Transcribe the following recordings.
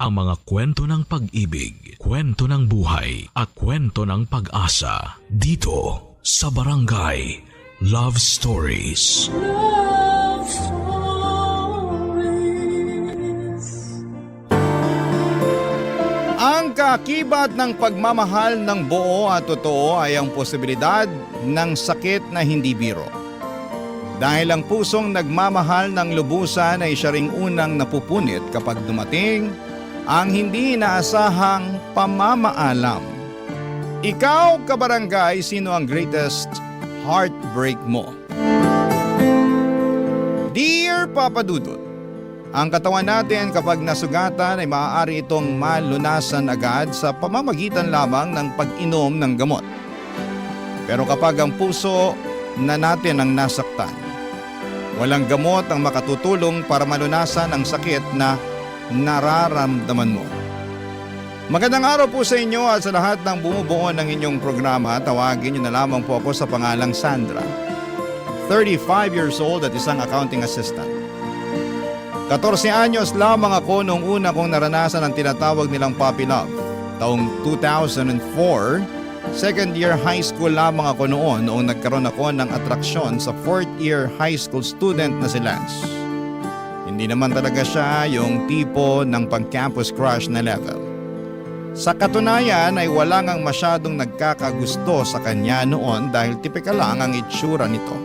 ang mga kwento ng pag-ibig, kwento ng buhay at kwento ng pag-asa dito sa Barangay Love Stories. Love Stories. Ang kaakibat ng pagmamahal ng buo at totoo ay ang posibilidad ng sakit na hindi biro. Dahil ang pusong nagmamahal ng lubusan ay siya ring unang napupunit kapag dumating ang hindi inaasahang pamamaalam. Ikaw, kabarangay, sino ang greatest heartbreak mo? Dear Papa Dudut, ang katawan natin kapag nasugatan ay maaari itong malunasan agad sa pamamagitan lamang ng pag-inom ng gamot. Pero kapag ang puso na natin ang nasaktan, walang gamot ang makatutulong para malunasan ang sakit na nararamdaman mo. Magandang araw po sa inyo at sa lahat ng bumubuo ng inyong programa. Tawagin niyo na lamang po ako sa pangalang Sandra. 35 years old at isang accounting assistant. 14 anyos lamang ako nung una kong naranasan ang tinatawag nilang puppy love. Taong 2004, second year high school lamang ako noong nagkaroon ako ng atraksyon sa fourth year high school student na si Lance. Hindi naman talaga siya yung tipo ng pang-campus crush na level. Sa katunayan ay wala ngang masyadong nagkakagusto sa kanya noon dahil tipikal lang ang itsura nito.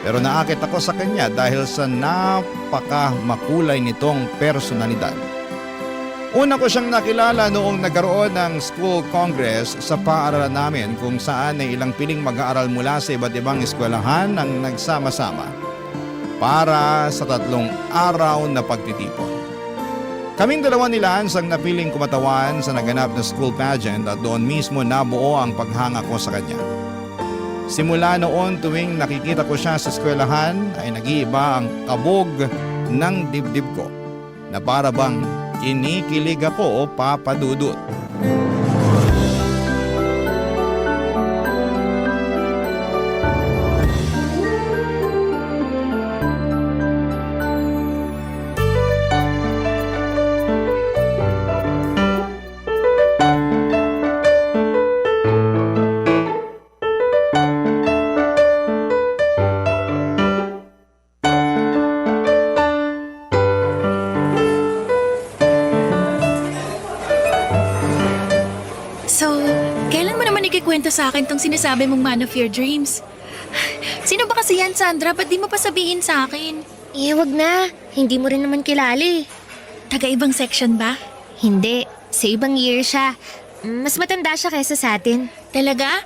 Pero naakit ako sa kanya dahil sa napaka-makulay nitong personalidad. Una ko siyang nakilala noong nagkaroon ng school congress sa paaralan namin kung saan ay ilang piling mag-aaral mula sa iba't ibang eskwelahan ang nagsama-sama para sa 3 araw na pagtitipon. Kaming dalawa ni Lance ang napiling kumatawan sa naganap na school pageant at doon mismo nabuo ang paghanga ko sa kanya. Simula noon tuwing nakikita ko siya sa eskwelahan ay nag-iiba ang kabog ng dibdib ko na para bang kinikilig ako o Papa Dudut. So, kailan mo naman ikikwento sa akin tong sinasabi mong man of your dreams? Sino ba kasi yan, Sandra? Ba't di mo pa sabihin sa akin? Wag na. Hindi mo rin naman kilala eh. Taga-ibang section ba? Hindi. Sa ibang year siya. Mas matanda siya kaysa sa atin. Talaga?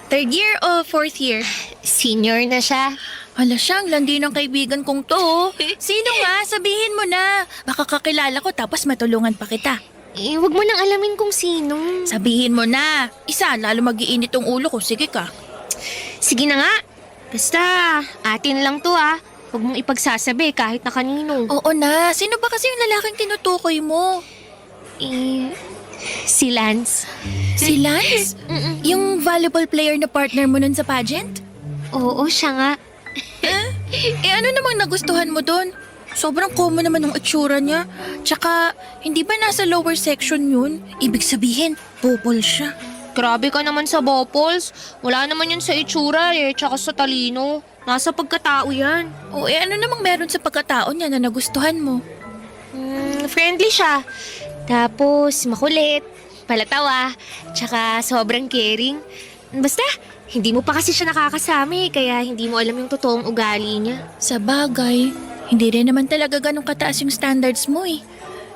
Third year o fourth year? Senior na siya. Hala siyang, landi ng kaibigan kong to. Sino nga? Sabihin mo na. Baka kakilala ko tapos matulungan pa kita. Wag mo nang alamin kung sino. Sabihin mo na. Isa, lalo mag-iinit ang ulo ko. Sige ka. Sige na nga. Basta, atin lang to ah. Huwag mong ipagsasabi kahit na kanino. Oo na. Sino ba kasi yung lalaking tinutukoy mo? Si Lance. Si Lance? Yung volleyball player na partner mo nun sa pageant? Oo, siya nga. Ano namang nagustuhan mo doon? Sobrang common naman ng itsura niya. Tsaka, hindi ba nasa lower section yun? Ibig sabihin, bopol siya. Grabe ka naman sa Bopols. Wala naman yun sa itsura eh, tsaka sa talino. Nasa pagkatao yan. O ano namang meron sa pagkatao niya na nagustuhan mo? Friendly siya. Tapos makulit, palatawa, tsaka sobrang caring. Basta, hindi mo pa kasi siya nakakasama eh, kaya hindi mo alam yung totoong ugali niya. Sa bagay, hindi rin naman talaga ganun kataas yung standards mo eh.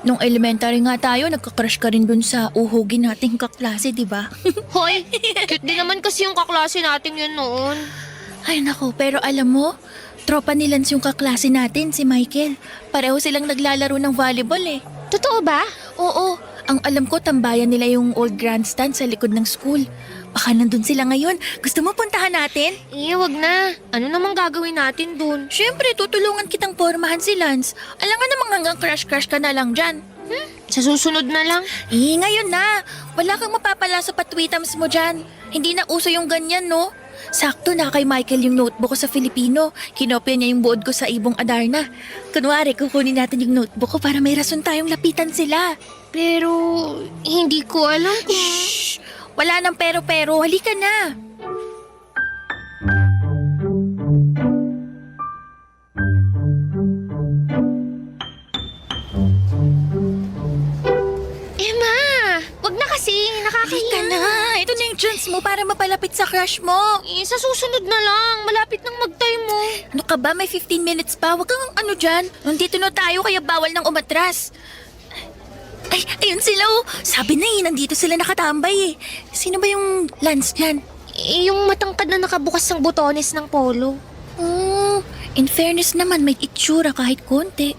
Nung elementary nga tayo, nagka-crush ka rin dun sa uhugin nating kaklase, di ba? Hoy, cute din naman kasi yung kaklase natin yun noon. Ay nako, pero alam mo, tropa ni Lance yung kaklase natin, si Michael. Pareho silang naglalaro ng volleyball eh. Totoo ba? Oo, ang alam ko tambayan nila yung old grandstand sa likod ng school. Baka nandun sila ngayon. Gusto mo puntahan natin? Wag na. Ano namang gagawin natin dun? Siyempre, tutulungan kitang pormahan si Lance. Alam nga namang hanggang crush-crush ka na lang dyan. Sa susunod na lang. Ngayon na. Wala kang mapapala sa patwitams mo dyan. Hindi na uso yung ganyan, no? Sakto na kay Michael yung notebook ko sa Filipino. Kinopya niya yung buod ko sa ibong Adarna. Kunwari, kukunin natin yung notebook ko para may rason tayong lapitan sila. Pero hindi ko alam kung... Shh! Wala nang pero-pero. Halika na. Emma! Wag na kasi, Halika nakakahiya. na. Ito na yung chance mo para mapalapit sa crush mo. Sa susunod na lang, malapit nang mag-time mo. Ano ka ba? May 15 minutes pa. Huwag kang ano dyan. Nandito na tayo kaya bawal nang umatras. Ay, ayun sila oh. Sabi na nandito sila nakatambay eh. Sino ba yung Lance dyan? Yung matangkad na nakabukas ng botones ng polo. Oh, in fairness naman, may itsura kahit konti.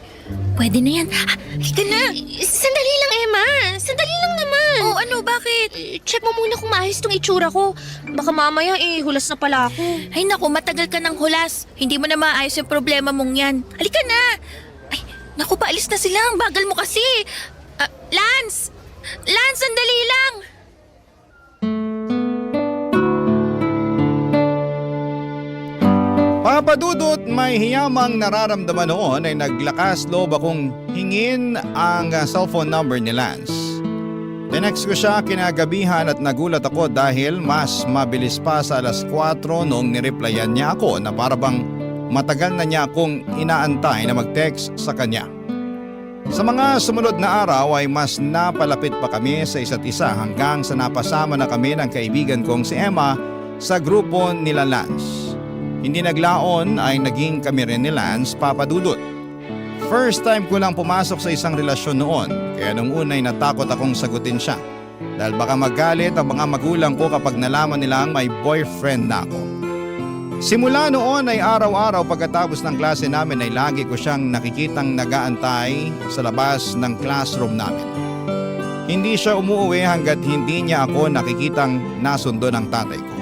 Pwede na yan. Halika na. Sandali lang, Emma. Sandali lang naman. Oh, ano? Bakit? Check mo muna kung maayos tong itsura ko. Baka mamaya hulas na pala ako. Ay naku, matagal ka ng hulas. Hindi mo na maayos yung problema mong yan. Halika na. Ay, naku, paalis na sila. Ang bagal mo kasi. Lance! Lance, sandali lang! Papadudot, may hiyamang nararamdaman noon ay naglakas loob akong hingin ang cellphone number ni Lance. Tinext ko siya kinagabihan at nagulat ako dahil mas mabilis pa sa alas 4 noong nireplyan niya ako na parabang matagal na niya akong inaantay na mag-text sa kanya. Sa mga sumunod na araw ay mas napalapit pa kami sa isa't isa hanggang sa napasama na kami ng kaibigan kong si Emma sa grupo nila Lance. Hindi naglaon ay naging kami rin ni Lance, Papadudot. First time ko lang pumasok sa isang relasyon noon, kaya nung unay natakot akong sagutin siya. Dahil baka magalit ang mga magulang ko kapag nalaman nilang may boyfriend na ako. Simula noon ay araw-araw pagkatapos ng klase namin ay lagi ko siyang nakikitang nagaantay sa labas ng classroom namin. Hindi siya umuwi hanggat hindi niya ako nakikitang nasundo ng tatay ko.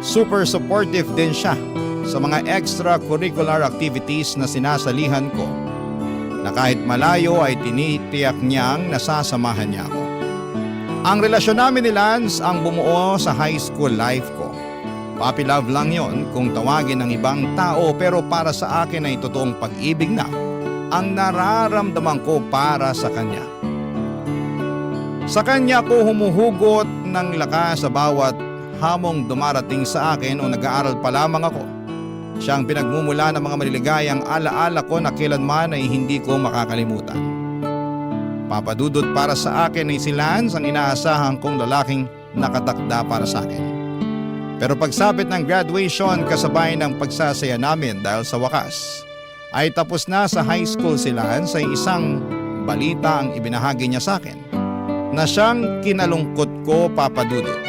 Super supportive din siya sa mga extracurricular activities na sinasalihan ko na kahit malayo ay tinitiyak niyang nasasamahan niya ako. Ang relasyon namin ni Lance ang bumuo sa high school life ko. Puppy love lang yon kung tawagin ng ibang tao, pero para sa akin ay totoong pag-ibig na ang nararamdaman ko para sa kanya. Sa kanya ko humuhugot ng lakas sa bawat hamong dumarating sa akin o nag-aaral pa lamang ako. Siya ang pinagmumula ng mga maliligayang alaala ko na kailanman ay hindi ko makakalimutan. Papadudot, para sa akin ay si Lance ang inaasahan kong lalaking nakatakda para sa akin. Pero pagsapit ng graduation kasabay ng pagsasaya namin dahil sa wakas, ay tapos na sa high school si Lance, ay isang balita ang ibinahagi niya sa akin na siyang kinalungkot ko, Papadudot.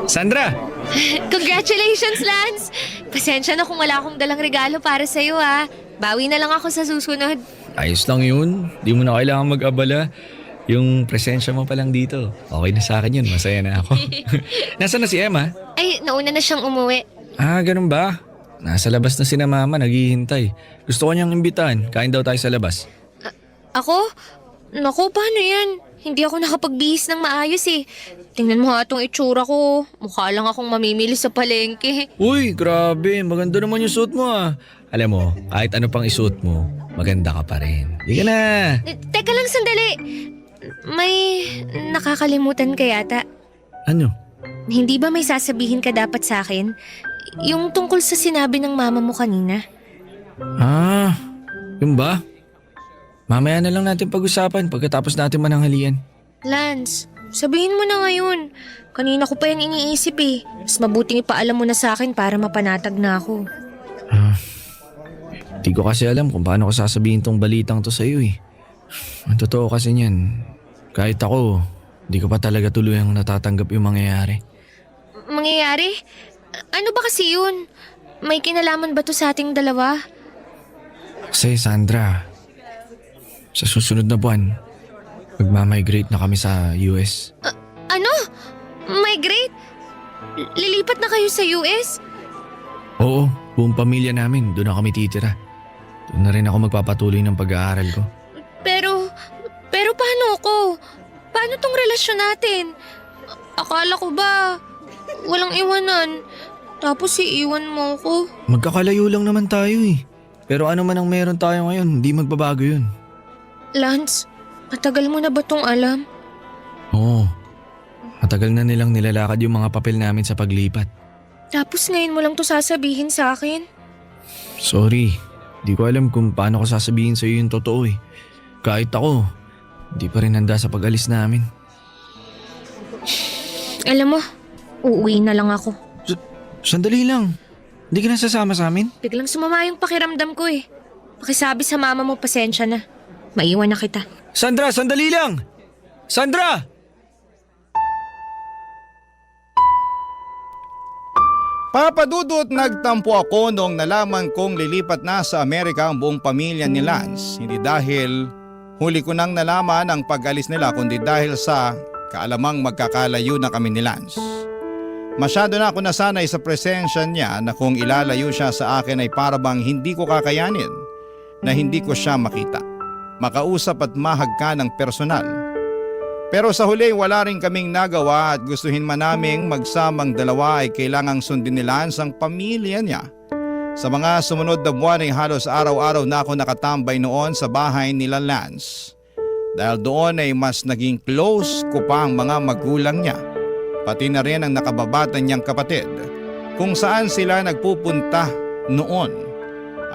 Sandra! Congratulations, Lance! Pasensya na kung wala akong dalang regalo para sa'yo, ha. Bawi na lang ako sa susunod. Ayos lang yun. Di mo na kailangan mag-abala. Yung presensya mo pa lang dito. Okay na sa akin yun. Masaya na ako. Nasaan na si Emma? Ay, nauna na siyang umuwi. Ah, ganun ba? Nasa labas na si mama, naghihintay. Gusto ko niyang imbitahan. Kain daw tayo sa labas. Ako? Naku, paano yan? Hindi ako nakapagbihis ng maayos eh. Tingnan mo nga itong itsura ko. Mukha lang akong mamimili sa palengke. Uy, grabe. Maganda naman yung suot mo ah. Alam mo, kahit ano pang isuot mo, maganda ka pa rin. Hindi ka na. Teka lang sandali. May nakakalimutan ka yata. Ano? Hindi ba may sasabihin ka dapat sa akin? Yung tungkol sa sinabi ng mama mo kanina. Ah, yun ba? Mamaya na lang natin pag-usapan pagkatapos natin mananghalian. Lance, sabihin mo na ngayon. Kanina ko pa yan iniisip eh. Mas mabuting ipaalam mo na sa akin para mapanatag na ako. Di ko kasi alam kung paano ko sasabihin tong balitang to sa'yo eh. Ang totoo kasi niyan, kahit ako, di ko pa talaga tuluyang natatanggap yung mangyayari. Mangyayari? Ano ba kasi yun? May kinalaman ba to sa ating dalawa? Kasi Sandra, sa susunod na buwan, magmamigrate na kami sa US. Ano? Migrate? Lilipat na kayo sa US? Oo, buong pamilya namin. Doon na kami titira. Doon na rin ako magpapatuloy ng pag-aaral ko. Pero paano ako? Paano tong relasyon natin? Akala ko ba walang iwanan? Tapos iiwan mo ko. Magkakalayo lang naman tayo eh. Pero ano man ang meron tayo ngayon, hindi magbabago yun. Lance, matagal mo na ba tong alam? Oo. Matagal na nilang nilalakad yung mga papel namin sa paglipat. Tapos ngayon mo lang to sasabihin sa akin? Sorry, di ko alam kung paano ko sasabihin sa'yo yung totoo eh. Kahit ako, di pa rin handa sa pag-alis namin. Alam mo, uuwi na lang ako. Sandali lang. Hindi ka na sasama sa amin? Biglang sumama yung pakiramdam ko eh. Pakisabi sa mama mo, pasensya na. Maiwan na kita. Sandra, sandali lang! Sandra! Papadudot, nagtampo ako noong nalaman kong lilipat na sa Amerika ang buong pamilya ni Lance. Hindi dahil huli ko nang nalaman ang pag-alis nila, kundi dahil sa kaalamang magkakalayo na kami ni Lance. Masyado na ako nasanay sa presensya niya na kung ilalayo siya sa akin ay parabang hindi ko kakayanin na hindi ko siya makita, makausap at mahagka ng personal. Pero sa huli wala rin kaming nagawa at gustuhin man naming magsamang dalawa ay kailangang sundin ni Lance ang pamilya niya. Sa mga sumunod na buwan ay halos araw-araw na ako nakatambay noon sa bahay nila Lance. Dahil doon ay mas naging close ko pa ang mga magulang niya, pati na rin ang nakababata niyang kapatid. Kung saan sila nagpupunta noon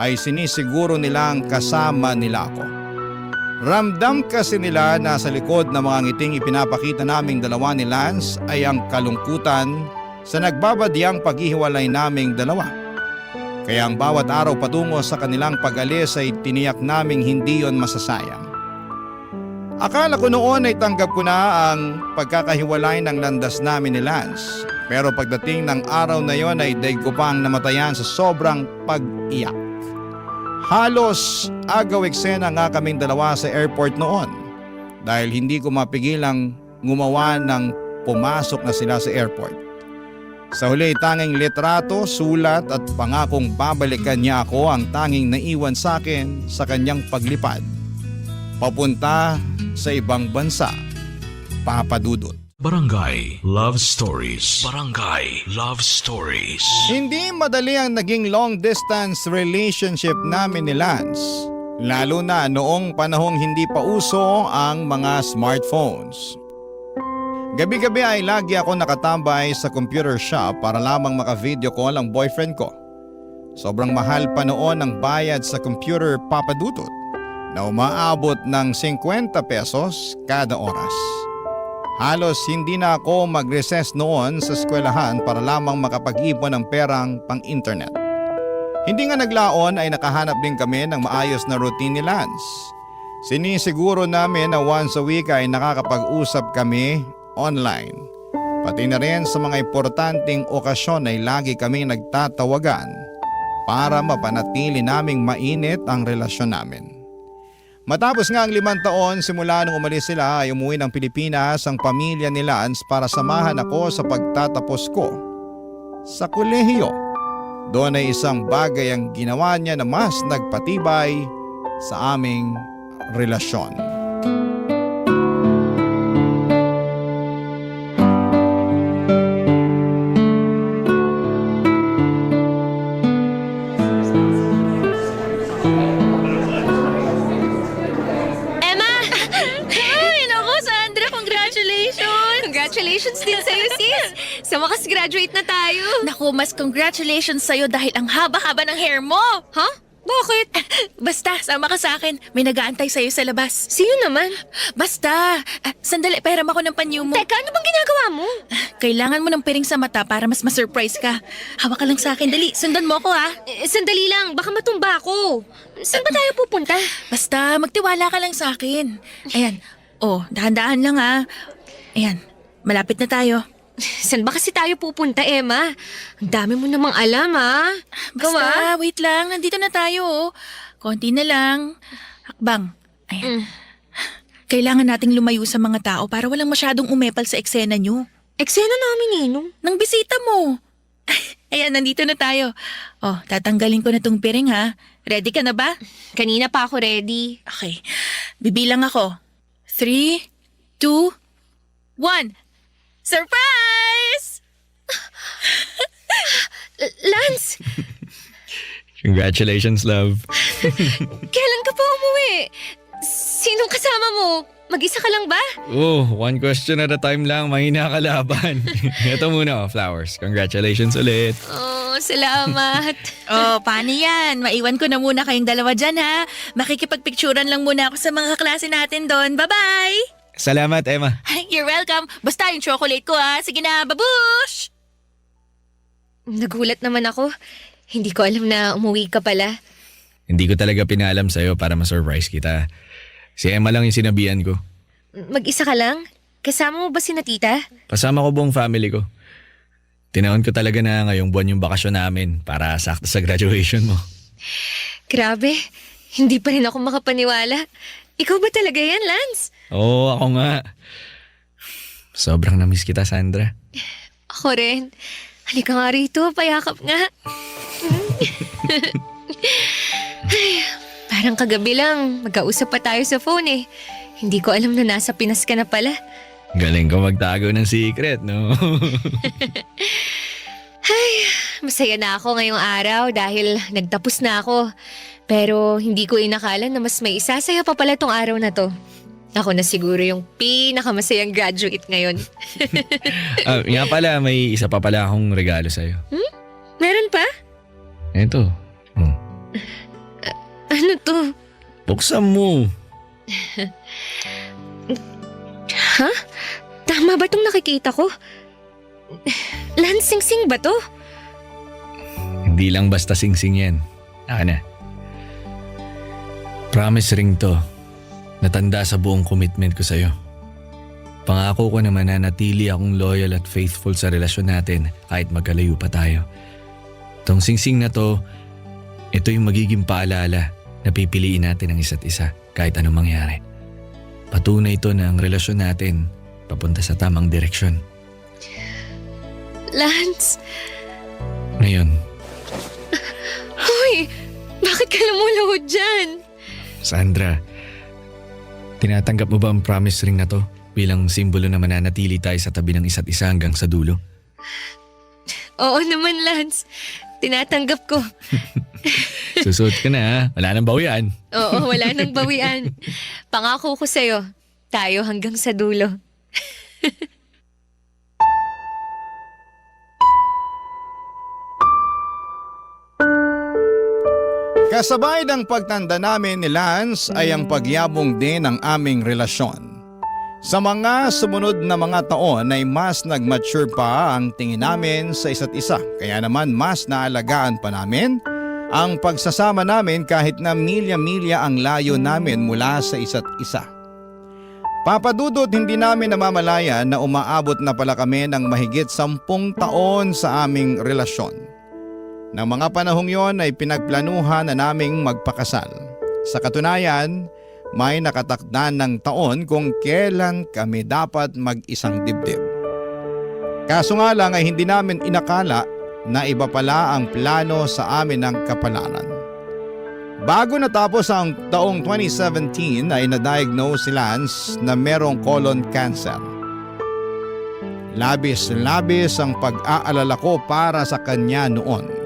ay sinisiguro nilang kasama nila ako. Ramdam kasi nila na sa likod ng mga ngiting ipinapakita naming dalawa ni Lance ay ang kalungkutan sa nagbabadyang paghihiwalay naming dalawa. Kaya ang bawat araw patungo sa kanilang pag-alis ay tiniyak naming hindi yon masasayang. Akala ko noon ay tanggap ko na ang pagkakahiwalay ng landas namin ni Lance. Pero pagdating ng araw na yon ay daig ko pang namatayan sa sobrang pag-iyak. Halos agaw eksena nga kaming dalawa sa airport noon dahil hindi ko mapigilang gumawa ng pumasok na sila sa airport. Sa huli tanging litrato, sulat at pangakong babalikan niya ako ang tanging naiwan sa akin sa kanyang paglipad papunta sa ibang bansa. Papadudot. Barangay Love Stories. Barangay Love Stories. Hindi madali ang naging long distance relationship namin ni Lance. Lalo na noong panahong hindi pa uso ang mga smartphones. Gabi-gabi ay lagi ako nakatambay sa computer shop para lamang maka-video call ang boyfriend ko. Sobrang mahal pa noon ang bayad sa computer, papadutot, na umaabot ng 50 pesos kada oras. Halos hindi na ako mag-recess noon sa eskwelahan para lamang makapag-ipon ng perang pang-internet. Hindi nga naglaon ay nakahanap din kami ng maayos na routine ni Lance. Sinisiguro namin na once a week ay nakakapag-usap kami online. Pati na rin sa mga importanteng okasyon ay lagi kaming nagtatawagan para mapanatili naming mainit ang relasyon namin. Matapos nga ang 5 taon simula nung umalis sila ay umuwi ng Pilipinas ang pamilya ni Lance para samahan ako sa pagtatapos ko sa kolehiyo. Doon ay isang bagay ang ginawa niya na mas nagpatibay sa aming relasyon. Congratulations din sa'yo, sis! Sa wakas graduate na tayo. Naku, mas congratulations sa'yo dahil ang haba-haba ng hair mo. Ha? Bakit? Basta, sama ka sa akin. May nag-aantay sa'yo sa labas. Sino naman? Basta, sandali, pairam ako ng panyo mo. Teka, ano bang ginagawa mo? Kailangan mo ng piring sa mata para mas ma-surprise ka. Hawak ka lang sa akin, dali. Sundan mo ako ha. Sandali lang, baka matumba ako. Saan ba tayo pupunta? Basta, magtiwala ka lang sa akin. Ayan, dahan-dahan lang ha. Ayan, malapit na tayo. Saan ba kasi tayo pupunta, Emma? Ang dami mo namang alam, ha? Basta, wait lang. Nandito na tayo. Konti na lang. Hakbang. Ayan. Kailangan nating lumayo sa mga tao para walang masyadong umepal sa eksena nyo. Eksena namin, Ninong. Nang bisita mo. Ayan, nandito na tayo. Oh, tatanggalin ko na tong piring ha. Ready ka na ba? Kanina pa ako ready. Okay. Bibilang ako. 3, 2, 1. Surprise! Lance! Congratulations, love. Kailan ka pa umuwi? Sinong kasama mo? Mag-isa ka lang ba? Oh, one question at a time lang, mahina ka laban. Ito muna, flowers. Congratulations ulit. Oh, salamat. Oh, paano yan? Maiwan ko na muna kayong dalawa dyan ha. Makikipagpicturan lang muna ako sa mga klase natin doon. Bye-bye! Salamat, Emma. You're welcome. Basta yung chocolate ko ha. Sige na, babush! Nagulat naman ako. Hindi ko alam na umuwi ka pala. Hindi ko talaga pinalam sa'yo para ma-surprise kita. Si Emma lang yung sinabihan ko. Mag-isa ka lang? Kasama mo ba si tita? Kasama ko buong family ko. Tinaon ko talaga na ngayong buwan yung bakasyon namin para sakto sa graduation mo. Grabe, hindi pa rin ako makapaniwala. Ikaw ba talaga yan, Lance? Oo, ako nga. Sobrang namiss kita, Sandra. Ako rin. Halika nga rito, payakap nga. Ay, parang kagabi lang, magkausap pa tayo sa phone eh. Hindi ko alam na nasa Pinas ka na pala. Galing ko magtago ng secret, no? Ay, masaya na ako ngayong araw dahil nagtapos na ako. Pero hindi ko inakala na mas may isasaya pa pala tong araw na to. Ako na siguro yung pinakamasayang graduate ngayon. Nga pala, may isa pa pala akong regalo sa'yo. Meron pa? Ito. Ano to? Buksan mo. Ha? Tama ba tong nakikita ko? Lansing-sing ba to? Hindi lang basta sing-sing yan. Na. Promise ring to. Natanda sa buong commitment ko sa'yo. Pangako ko naman na natili akong loyal at faithful sa relasyon natin kahit magkalayo pa tayo. Tong sing-sing na to, ito yung magiging paalala na pipiliin natin ang isa't isa kahit anong mangyari. Patunay ito na ang relasyon natin papunta sa tamang direksyon. Lance! Ngayon, Hoy! Bakit ka lumuluhod dyan? Sandra, tinatanggap mo ba ang promise ring na to bilang simbolo na mananatili tayo sa tabi ng isa't isa hanggang sa dulo? Oo naman, Lance. Tinatanggap ko. Susuot ka na ha, wala nang bawian. Oo, wala nang bawian. Pangako ko sa'yo, tayo hanggang sa dulo. Kasabay ng pagtanda namin ni Lance ay ang pagyabong din ng aming relasyon. Sa mga sumunod na mga taon ay mas nag-mature pa ang tingin namin sa isa't isa. Kaya naman mas naalagaan pa namin ang pagsasama namin kahit na milya-milya ang layo namin mula sa isa't isa. Papadudot, hindi namin namamalayan na umaabot na pala kami ng mahigit 10 taon sa aming relasyon. Nang mga panahong yon ay pinagplanuhan na naming magpakasal. Sa katunayan, may nakatakda ng taon kung kailan kami dapat mag-isang dibdib. Kaso nga lang ay hindi namin inakala na iba pala ang plano sa amin ng kapalaran. Bago natapos ang taong 2017 ay na-diagnose si Lance na merong colon cancer. Labis-labis ang pag-aalala ko para sa kanya noon.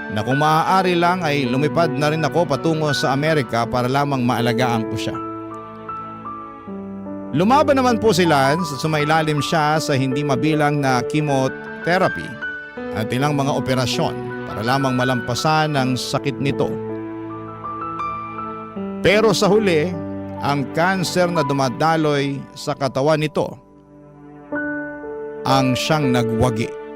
Na kung maaari lang ay lumipad na rin ako patungo sa Amerika para lamang maalagaan ko siya. Lumaban naman po si Lance at sumailalim siya sa hindi mabilang na chemotherapy at ilang mga operasyon para lamang malampasan ang sakit nito. Pero sa huli, ang cancer na dumadaloy sa katawan nito ang siyang nagwagi.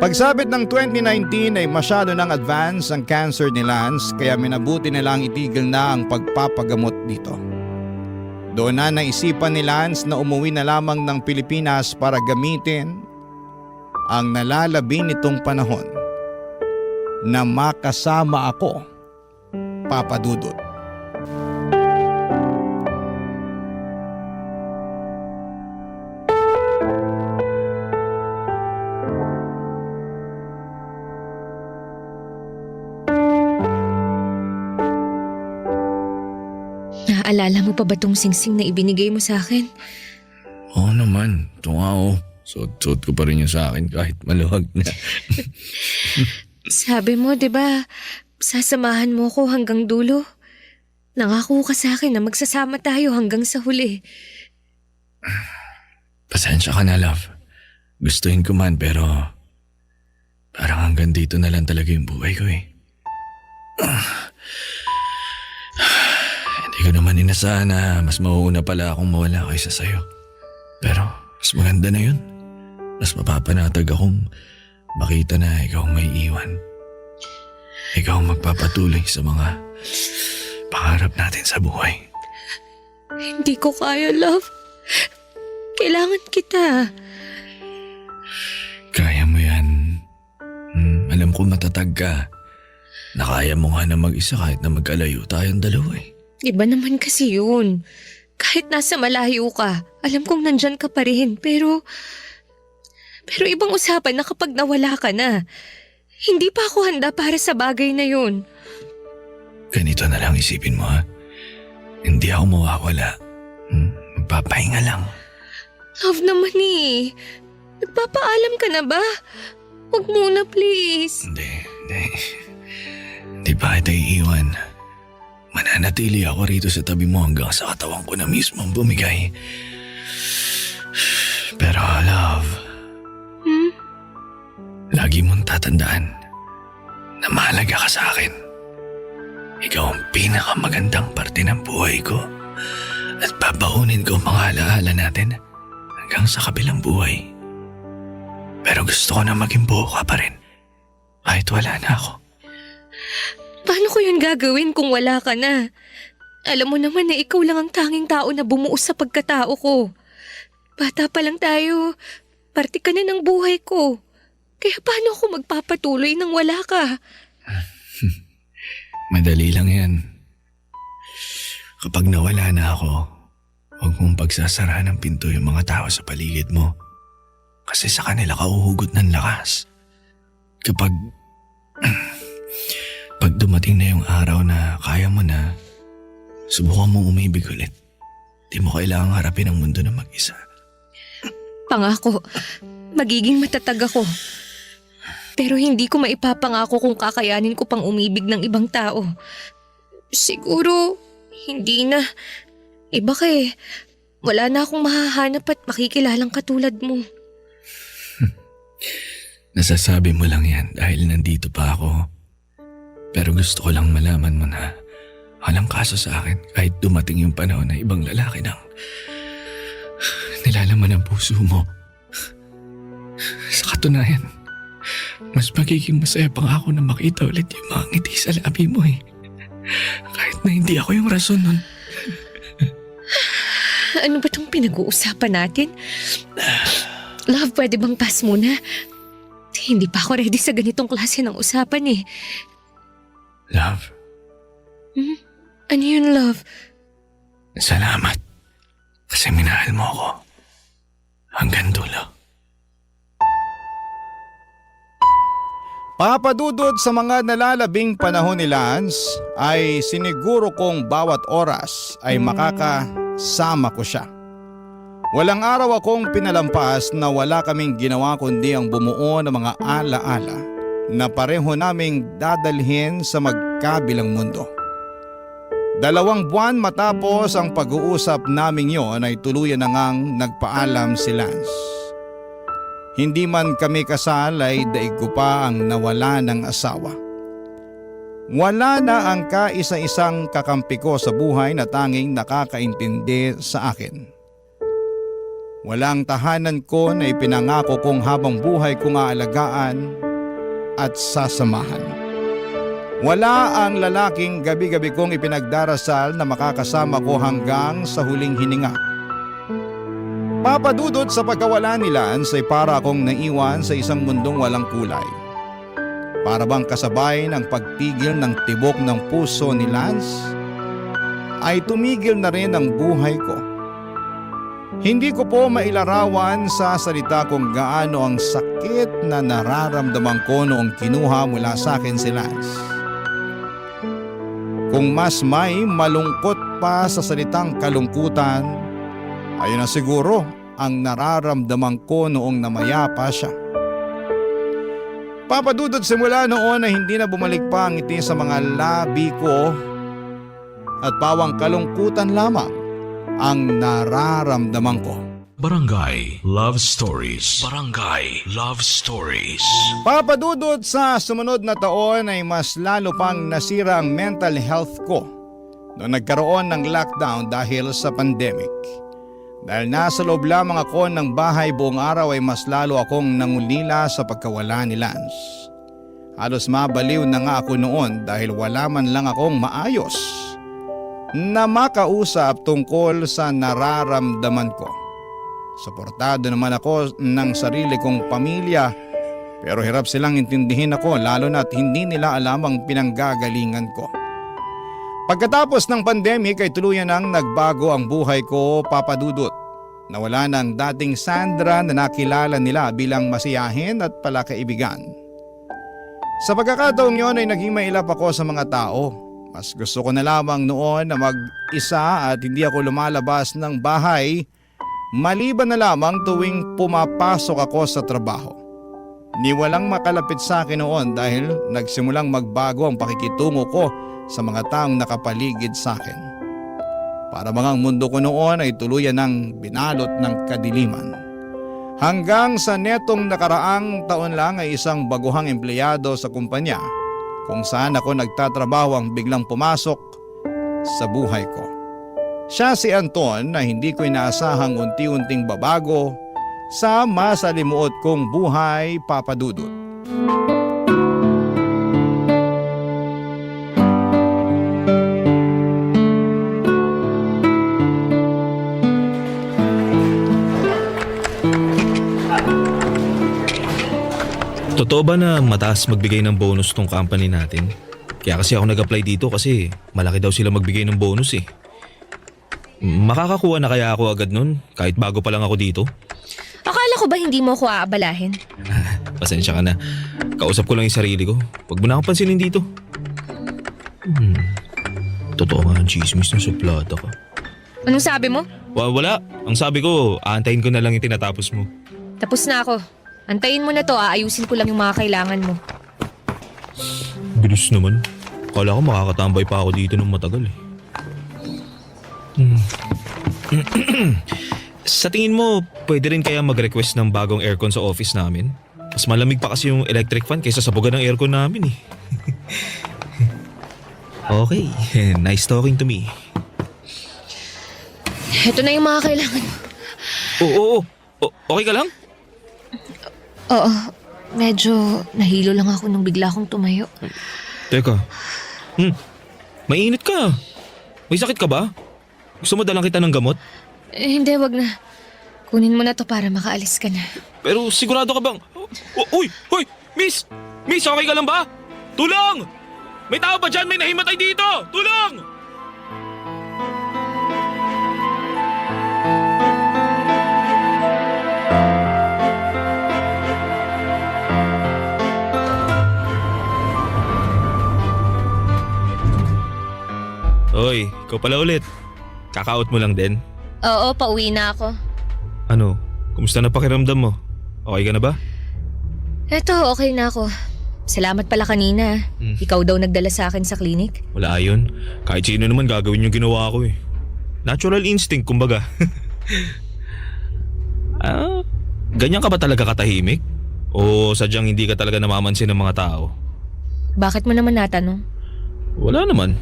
Pagsabit ng 2019 ay masyado nang advance ang cancer ni Lance kaya minabuti nilang itigil na ang pagpapagamot dito. Doon na naisipan ni Lance na umuwi na lamang ng Pilipinas para gamitin ang nalalabi nitong panahon na makasama ako, Papa Dudut. Naalala mo pa ba tong singsing na ibinigay mo sa akin? Oo naman, ito nga oh. Suot-suot ko pa rin yung sa akin kahit maluwag na. Sabi mo, di ba, sasamahan mo ko hanggang dulo? Nangako ka sa akin na magsasama tayo hanggang sa huli. Pasensya ka na, love. Gustuhin ko man pero parang hanggang dito na lang talaga yung buhay ko eh. Hindi ko naman inasahan na mas mauuna pala akong mawala kaysa sa'yo. Pero mas maganda na yun. Mas mapapanatag akong makita na ikaw ang may iwan. Ikaw ang magpapatuloy sa mga pangarap natin sa buhay. Hindi ko kaya, love. Kailangan kita. Kaya mo yan. Alam ko matatag ka. Nakaya mo nga na mag-isa kahit na magkalayo tayong dalawa eh. Iba naman kasi yun. Kahit nasa malayo ka, alam kong nandyan ka pa rin. Pero ibang usapan na kapag nawala ka na. Hindi pa ako handa para sa bagay na yun. Ganito na lang isipin mo ha. Hindi ako mawawala. Magpapahinga lang. Love naman eh. Nagpapaalam ka na ba? Huwag muna please. Hindi pa kita iiwan. Mananatili ako rito sa tabi mo hanggang sa katawan ko na mismo ang bumigay. Pero love, lagi mong tatandaan na mahalaga ka sa akin. Ikaw ang pinakamagandang parte ng buhay ko at babaunin ko ang mga alaala natin hanggang sa kabilang buhay. Pero gusto ko na maging buo ka pa rin kahit wala na ako. Paano ko yun gagawin kung wala ka na? Alam mo naman na ikaw lang ang tanging tao na bumuo sa pagkatao ko. Bata pa lang tayo, parte ka na ng buhay ko. Kaya paano ako magpapatuloy nang wala ka? Madali lang yan. Kapag nawala na ako, huwag mong pagsasara ng pinto yung mga tao sa paligid mo. Kasi sa kanila ka uhugot ng lakas. Pag dumating na yung araw na kaya mo na, subukan mong umibig ulit. Di mo kailangang harapin ang mundo na mag-isa. Pangako, magiging matatag ako. Pero hindi ko maipapangako kung kakayanin ko pang umibig ng ibang tao. Siguro, hindi na. Iba ka eh. Wala na akong mahahanap at makikilalang katulad mo. Nasasabi mo lang yan dahil nandito pa ako. Pero gusto ko lang malaman mo na walang kaso sa akin kahit dumating yung panahon na ibang lalaki nang nilalaman ang puso mo. Sa katunayan, mas magiging masaya pang ako na makita ulit yung mga ngiti sa labi mo eh. Kahit na hindi ako yung rason nun. Ano ba itong pinag-uusapan natin? Love, pwede bang pass muna? Hindi pa ako ready sa ganitong klase ng usapan eh. Love, Ano yun, love? salamat. Kasi minahal mo ako. Hanggang dulo. Papadudod sa mga nalalabing panahon ni Lance ay siniguro kong bawat oras ay makakasama ko siya. Walang araw akong pinalampas na wala kaming ginawa kundi ang bumuo ng mga alaala na pareho naming dadalhin sa magkabilang mundo. 2 buwan matapos ang pag-uusap naming yon ay tuluyan na ngang nagpaalam si Lance. Hindi man kami kasal ay daig ko pa ang nawala ng asawa. Wala na ang kaisa-isang kakampi ko sa buhay na tanging nakakaintindi sa akin. Walang tahanan ko na ipinangako kong habang buhay kong aalagaan at sasamahan. Wala ang lalaking gabi-gabi kong ipinagdarasal na makakasama ko hanggang sa huling hininga. Papadudod sa pagkawala ni Lance ay para akong naiwan sa isang mundong walang kulay. Para bang kasabay ng pagpigil ng tibok ng puso ni Lance, ay tumigil na rin ang buhay ko. Hindi ko po mailarawan sa salita kung gaano ang sakit na nararamdaman ko noong kinuha mula sa akin si Lance. Kung mas may malungkot pa sa salitang kalungkutan, ayun na siguro ang nararamdaman ko noong namayapa siya. Papa Dudut, simula noon ay hindi na bumalik pa ang ngiti sa mga labi ko at pawang kalungkutan lamang ang nararamdaman ko. Barangay Love Stories. Barangay Love Stories. Papa Dudut, sa sumunod na taon ay mas lalo pang nasira ang mental health ko noong nagkaroon ng lockdown dahil sa pandemic. Dahil nasa loob lamang ako ng bahay buong araw ay mas lalo akong nangulila sa pagkawala ni Lance. Halos mabaliw na nga ako noon dahil wala man lang akong maayos na makausap tungkol sa nararamdaman ko. Suportado naman ako ng sarili kong pamilya pero hirap silang intindihin ako lalo na't hindi nila alam ang pinanggagalingan ko. Pagkatapos ng pandemic ay tuluyan nang nagbago ang buhay ko, Papa Dudut. Nawala na ang dating Sandra na nakilala nila bilang masiyahin at palakaibigan. Sa pagkakataong yon ay naging mailap ako sa mga tao. Mas gusto ko na lamang noon na mag-isa at hindi ako lumalabas ng bahay maliban na lamang tuwing pumapasok ako sa trabaho. Ni walang makalapit sa akin noon dahil nagsimulang magbago ang pakikitungo ko sa mga taong nakapaligid sa akin. Para bang ang mundo ko noon ay tuluyan ng binalot ng kadiliman. Hanggang sa netong nakaraang taon lang ay isang baguhang empleyado sa kumpanya kung saan ako nagtatrabaho ang biglang pumasok sa buhay ko. Siya si Anton na hindi ko inaasahang unti-unting babago sa masalimuot kong buhay, Papa Dudut. Totoo ba na mataas magbigay ng bonus tong company natin? Kaya kasi ako nag-apply dito kasi malaki daw sila magbigay ng bonus eh. Makakakuha na kaya ako agad nun kahit bago pa lang ako dito? Akala ko ba hindi mo ako aabalahin? Pasensya ka na. Kausap ko lang yung sarili ko. Huwag mo na akong pansinin dito. Totoo nga ang chismis na suplada ka. Anong sabi mo? Wala. Ang sabi ko, aantayin ko na lang yung tinatapos mo. Tapos na ako. Antayin mo na to, aayusin ko lang yung mga kailangan mo. Bilis naman. Kala ko makakatambay pa ako dito ng matagal eh. Sa tingin mo, pwede rin kaya mag-request ng bagong aircon sa office namin? Mas malamig pa kasi yung electric fan kaysa sa buga ng aircon namin eh. Okay, nice talking to me. Ito na yung mga kailangan mo. Oo. Okay ka lang? Oo, medyo nahilo lang ako nung bigla akong tumayo. Teka. Mainit ka. May sakit ka ba? Gusto mo dalang kita ng gamot? Hindi, wag na. Kunin mo na to para makaalis ka na. Pero sigurado ka bang... Uy! Miss! Miss, okay ka lang ba? Tulong! May tao ba dyan? May nahimatay dito! Tulong! Hoy, ikaw pala ulit. Kaka-out mo lang din? Oo, pauwi na ako. Ano? Kumusta na pakiramdam mo? Okay ka na ba? Eto, okay na ako. Salamat pala kanina. Ikaw daw nagdala sa akin sa klinik. Wala yun. Kahit sino naman gagawin yung ginawa ko eh. Natural instinct kumbaga. Ganyan ka ba talaga katahimik? O sadyang hindi ka talaga namamansin ng mga tao? Bakit mo naman natanong? Wala naman.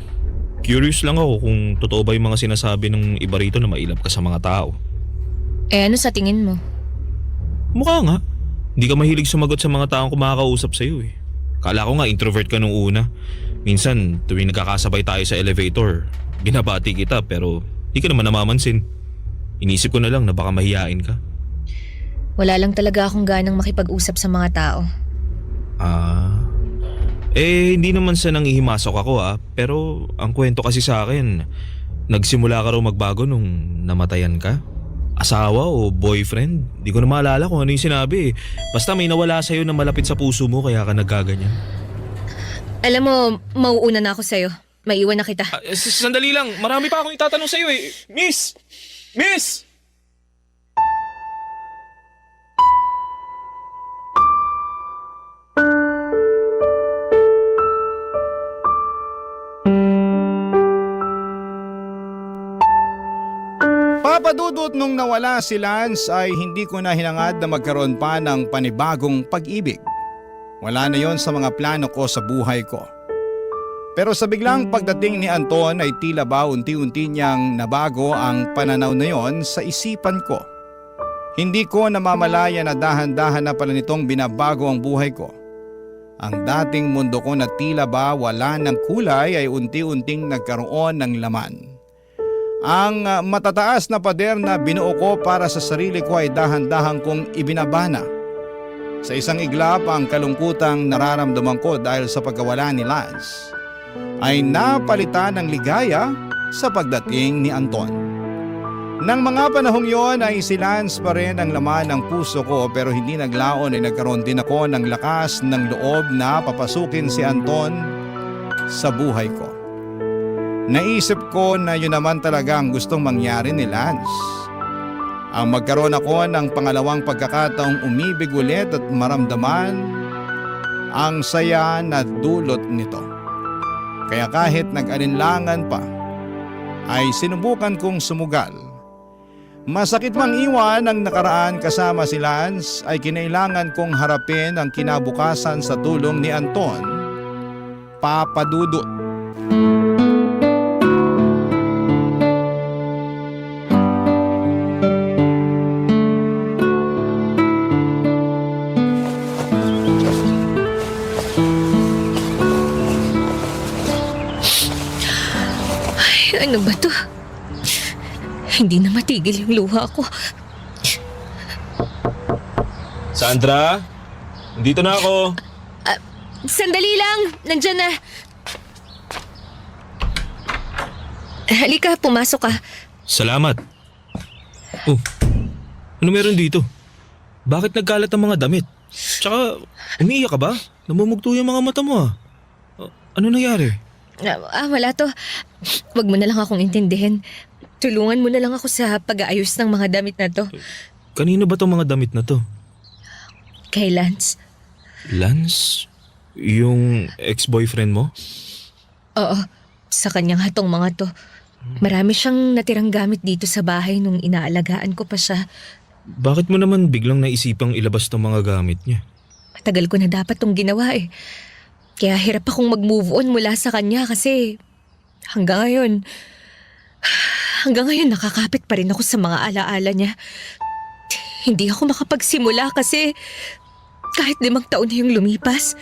Curious lang ako kung totoo ba yung mga sinasabi ng iba rito na mailap ka sa mga tao. Ano sa tingin mo? Mukha nga. Hindi ka mahilig sumagot sa mga taong kumakausap sa'yo eh. Kala ko nga introvert ka nung una. Minsan tuwing nagkakasabay tayo sa elevator, binabati kita pero di ka naman namamansin. Inisip ko na lang na baka mahiyain ka. Wala lang talaga akong ganang makipag-usap sa mga tao. Hindi naman sa nangihimasok ako pero ang kwento kasi sa akin, nagsimula ka raw magbago nung namatayan ka? Asawa o boyfriend? Di ko na maalala kung ano yung sinabi. Basta may nawala sa'yo na malapit sa puso mo kaya ka nagkaganyan. Alam mo, mauuna na ako sa'yo. Maiwan na kita. Sandali lang, marami pa akong itatanong sa'yo eh. Miss! Miss! Papadudot nung nawala si Lance ay hindi ko na hinangad na magkaroon pa ng panibagong pag-ibig. Wala na yon sa mga plano ko sa buhay ko. Pero sa biglang pagdating ni Anton ay tila ba unti-unti niyang nabago ang pananaw na yon sa isipan ko. Hindi ko namamalaya na dahan-dahan na pala nitong binabago ang buhay ko. Ang dating mundo ko na tila ba wala ng kulay ay unti-unting nagkaroon ng laman. Ang matataas na pader na binuo ko para sa sarili ko ay dahan-dahan kong ibinabana. Sa isang iglap ang kalungkutang nararamdaman ko dahil sa pagkawala ni Lance ay napalitan ng ligaya sa pagdating ni Anton. Nang mga panahong yon ay si Lance pa rin ang laman ng puso ko pero hindi naglaon ay nagkaroon din ako ng lakas ng loob na papasukin si Anton sa buhay ko. Naisip ko na yun naman talaga ang gustong mangyari ni Lance. Ang magkaroon ako ng pangalawang pagkakataong umibig ulit at maramdaman ang saya na dulot nito. Kaya kahit nag-alinlangan pa, ay sinubukan kong sumugal. Masakit mang iwan ang nakaraan kasama si Lance ay kinailangan kong harapin ang kinabukasan sa tulong ni Anton, Papadudot. Ano ba to? Hindi na matigil yung luha ko. Sandra? Dito na ako. Sandali lang! Nandyan na. Halika, pumasok ka. Salamat. Oh, ano meron dito? Bakit nagkalat ang mga damit? Tsaka, umiiyak ka ba? Namumugto yung mga mata mo ah. Ano nangyari? Wala to. Wag mo na lang akong intindihin. Tulungan mo na lang ako sa pag-aayos ng mga damit na to. Kanino ba tong mga damit na to? Kay Lance. Lance? Yung ex-boyfriend mo? Oo, sa kanyang hatong mga to. Marami siyang natirang gamit dito sa bahay nung inaalagaan ko pa siya. Bakit mo naman biglang naisipang ilabas tong mga gamit niya? Matagal ko na dapat tong ginawa eh. Kaya hirap akong mag-move on mula sa kanya kasi hanggang ngayon nakakapit pa rin ako sa mga alaala niya. Hindi ako makapagsimula kasi kahit 5 taon na yung lumipas,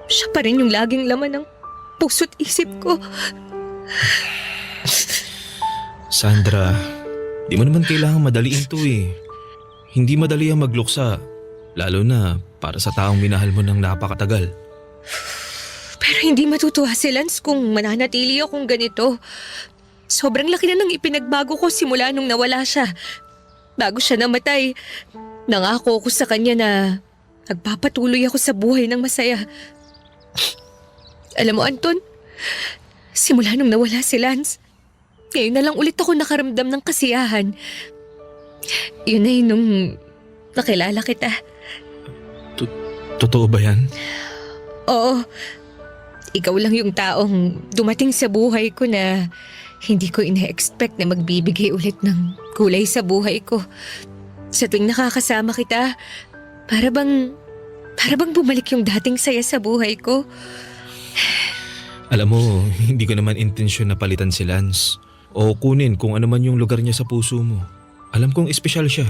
siya pa rin yung laging laman ng puso't isip ko. Sandra, di mo naman kailangan madaliin to eh. Hindi madali ang magluksa, lalo na para sa taong minahal mo ng napakatagal. Pero hindi matutuwa si Lance kung mananatili akong ganito. Sobrang laki na ng ipinagbago ko simula nung nawala siya. Bago siya namatay, nangako ko sa kanya na nagpapatuloy ako sa buhay ng masaya. Alam mo, Anton, simula nung nawala si Lance, ngayon na lang ulit ako nakaramdam ng kasiyahan. Yun na yun nung nakilala kita. Totoo ba yan? Oo, ikaw lang yung taong dumating sa buhay ko na hindi ko ina-expect na magbibigay ulit ng kulay sa buhay ko. Sa tuwing nakakasama kita, para bang bumalik yung dating saya sa buhay ko. Alam mo, hindi ko naman intensyon na palitan si Lance o kunin kung ano man yung lugar niya sa puso mo. Alam kong espesyal siya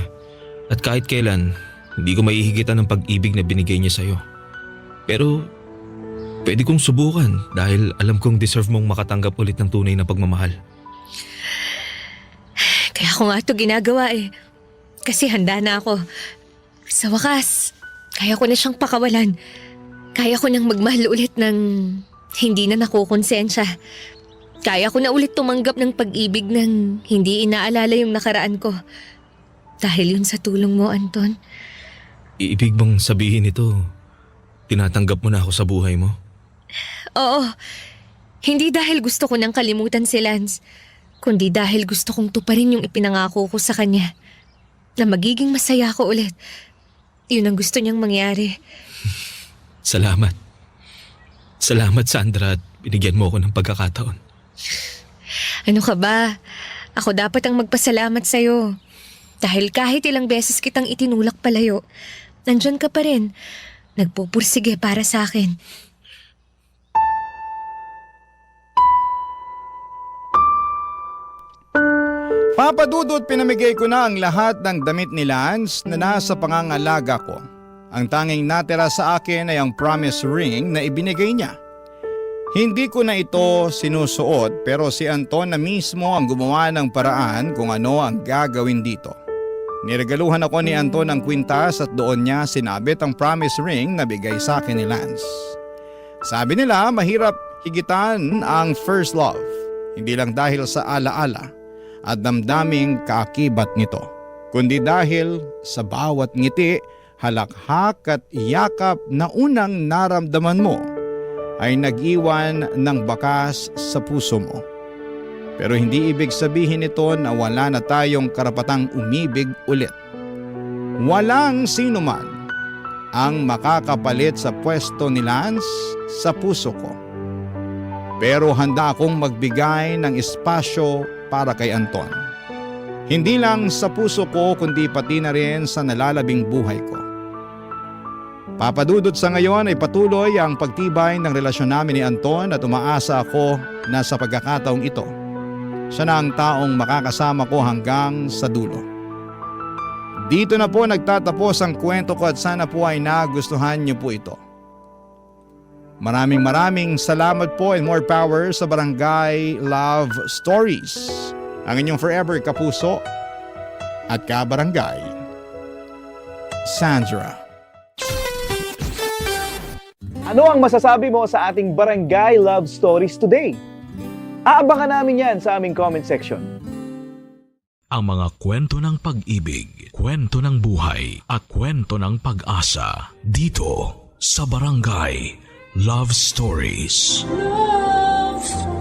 at kahit kailan, hindi ko maihigitan ng pag-ibig na binigay niya sa'yo. Pero pwede kong subukan dahil alam kong deserve mong makatanggap ulit ng tunay na pagmamahal. Kaya ako nga ito ginagawa eh. Kasi handa na ako. Sa wakas, kaya ko na siyang pakawalan. Kaya ko nang magmahal ulit ng hindi na nakukonsensya. Kaya ko na ulit tumanggap ng pag-ibig ng hindi inaalala yung nakaraan ko. Dahil yun sa tulong mo, Anton. Ibig bang sabihin ito, tinatanggap mo na ako sa buhay mo? Oo, Hindi dahil gusto ko nang kalimutan si Lance, kundi dahil gusto kong tuparin yung ipinangako ko sa kanya. Na magiging masaya ako ulit. Yun ang gusto niyang mangyari. Salamat. Salamat, Sandra, at binigyan mo ako ng pagkakataon. Ano ka ba? Ako dapat ang magpasalamat sa'yo. Dahil kahit ilang beses kitang itinulak palayo, nandyan ka pa rin. Nagpupursige para sa akin. Papa Dudut, pinamigay ko na ang lahat ng damit ni Lance na nasa pangangalaga ko. Ang tanging natira sa akin ay ang promise ring na ibinigay niya. Hindi ko na ito sinusuot pero si Anton na mismo ang gumawa ng paraan kung ano ang gagawin dito. Niregaluhan ako ni Anton ng kwintas at doon niya sinabit ang promise ring na bigay sa akin ni Lance. Sabi nila mahirap higitan ang first love, hindi lang dahil sa alaala at damdaming kaakibat nito, kundi dahil sa bawat ngiti, halakhak at yakap na unang naramdaman mo ay nag-iwan ng bakas sa puso mo. Pero hindi ibig sabihin nito na wala na tayong karapatang umibig ulit. Walang sino man ang makakapalit sa pwesto ni Lance sa puso ko. Pero handa akong magbigay ng espasyo para kay Anton. Hindi lang sa puso ko kundi pati na rin sa nalalabing buhay ko. Papadudot sa ngayon ay patuloy ang pagtibay ng relasyon namin ni Anton at umaasa ako na sa pagkakataong ito, siya na ang taong makakasama ko hanggang sa dulo. Dito na po nagtatapos ang kwento ko at sana po ay nagustuhan niyo po ito. Maraming salamat po and more power sa Barangay Love Stories. Ang inyong forever kapuso at kabarangay, Sandra. Ano ang masasabi mo sa ating Barangay Love Stories today? Aabangan namin yan sa aming comment section. Ang mga kwento ng pag-ibig, kwento ng buhay at kwento ng pag-asa dito sa Barangay Love Stories. Love Stories.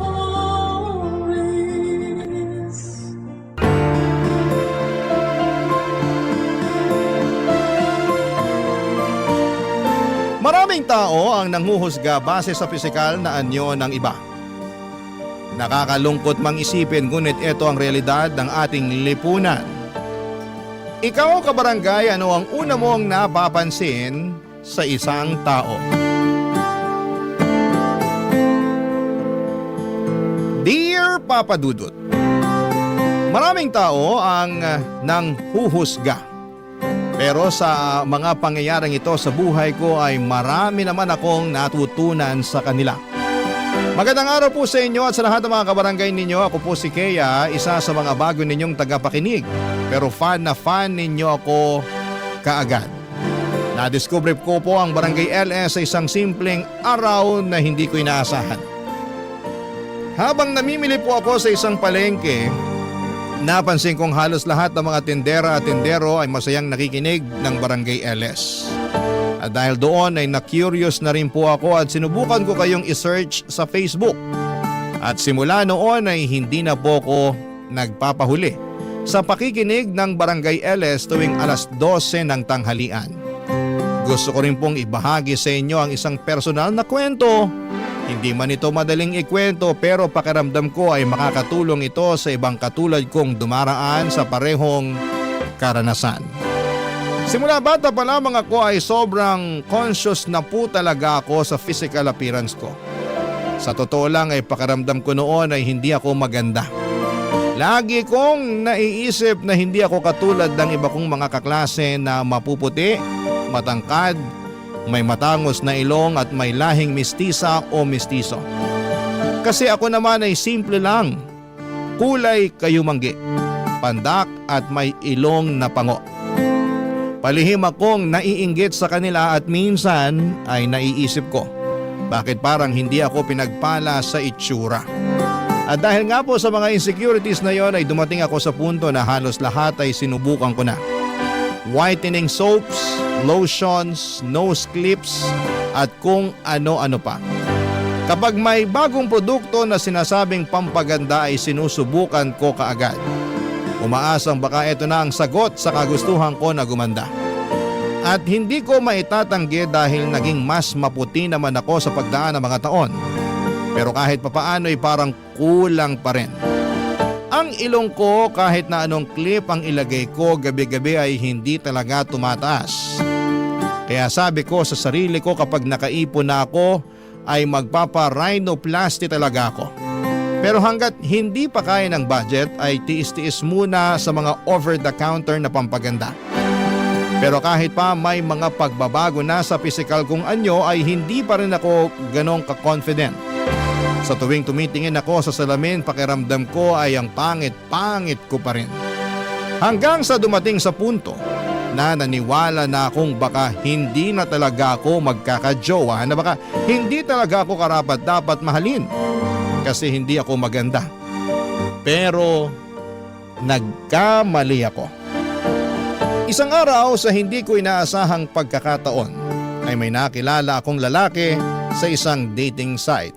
Maraming tao ang nanghuhusga base sa pisikal na anyo ng iba. Nakakalungkot mang isipin ngunit ito ang realidad ng ating lipunan. Ikaw, kabarangay, ano ang una mong napapansin sa isang tao? Dear Papa Dudut, maraming tao ang nanghuhusga. Pero sa mga pangyayaring ito sa buhay ko ay marami naman akong natutunan sa kanila. Magandang araw po sa inyo at sa lahat ng mga kabarangay ninyo. Ako po si Kea, isa sa mga bago ninyong tagapakinig. Pero fan na fan ninyo ako kaagad. Nadiskubre ko po ang Barangay LS sa isang simpleng araw na hindi ko inaasahan. Habang namimili po ako sa isang palengke, napansin kong halos lahat ng mga tindera at tindero ay masayang nakikinig ng Barangay LS. At dahil doon ay na-curious na rin po ako at sinubukan ko kayong i-search sa Facebook. At simula noon ay hindi na po ako nagpapahuli sa pakikinig ng Barangay LS tuwing alas 12 ng tanghalian. Gusto ko rin pong ibahagi sa inyo ang isang personal na kwento. Hindi man ito madaling ikwento pero pakiramdam ko ay makakatulong ito sa ibang katulad kong dumaraan sa parehong karanasan. Simula bata pa lamang ako ay sobrang conscious na po talaga ako sa physical appearance ko. Sa totoo lang ay pakiramdam ko noon ay hindi ako maganda. Lagi kong naiisip na hindi ako katulad ng iba kong mga kaklase na mapuputi, matangkad, may matangos na ilong at may lahing mistisa o mistiso. Kasi ako naman ay simple lang, kulay kayumanggi, pandak at may ilong na pango. Palihim akong naiinggit sa kanila at minsan ay naiisip ko, bakit parang hindi ako pinagpala sa itsura. At dahil nga po sa mga insecurities na yon ay dumating ako sa punto na halos lahat ay sinubukan ko na. Whitening soaps, lotions, nose clips at kung ano-ano pa. Kapag may bagong produkto na sinasabing pampaganda ay sinusubukan ko kaagad. Umaasang baka ito na ang sagot sa kagustuhan ko na gumanda. At hindi ko maitatanggi dahil naging mas maputi naman ako sa pagdaan ng mga taon. Pero kahit papaano ay parang kulang pa rin. Ang ilong ko kahit na anong clip ang ilagay ko gabi-gabi ay hindi talaga tumataas. Kaya sabi ko sa sarili ko kapag nakaipon na ako ay magpapa-rhinoplasty talaga ako. Pero hanggat hindi pa kaya ng budget ay tiis-tiis muna sa mga over-the-counter na pampaganda. Pero kahit pa may mga pagbabago na sa physical kong anyo ay hindi pa rin ako ganong ka-confident. Sa tuwing tumitingin ako sa salamin, pakiramdam ko ay ang pangit-pangit ko pa rin. Hanggang sa dumating sa punto na naniwala na akong baka hindi na talaga ako magkakajowa, na baka hindi talaga ako karapat-dapat mahalin kasi hindi ako maganda. Pero nagkamali ako. Isang araw sa hindi ko inaasahang pagkakataon ay may nakilala akong lalaki sa isang dating site.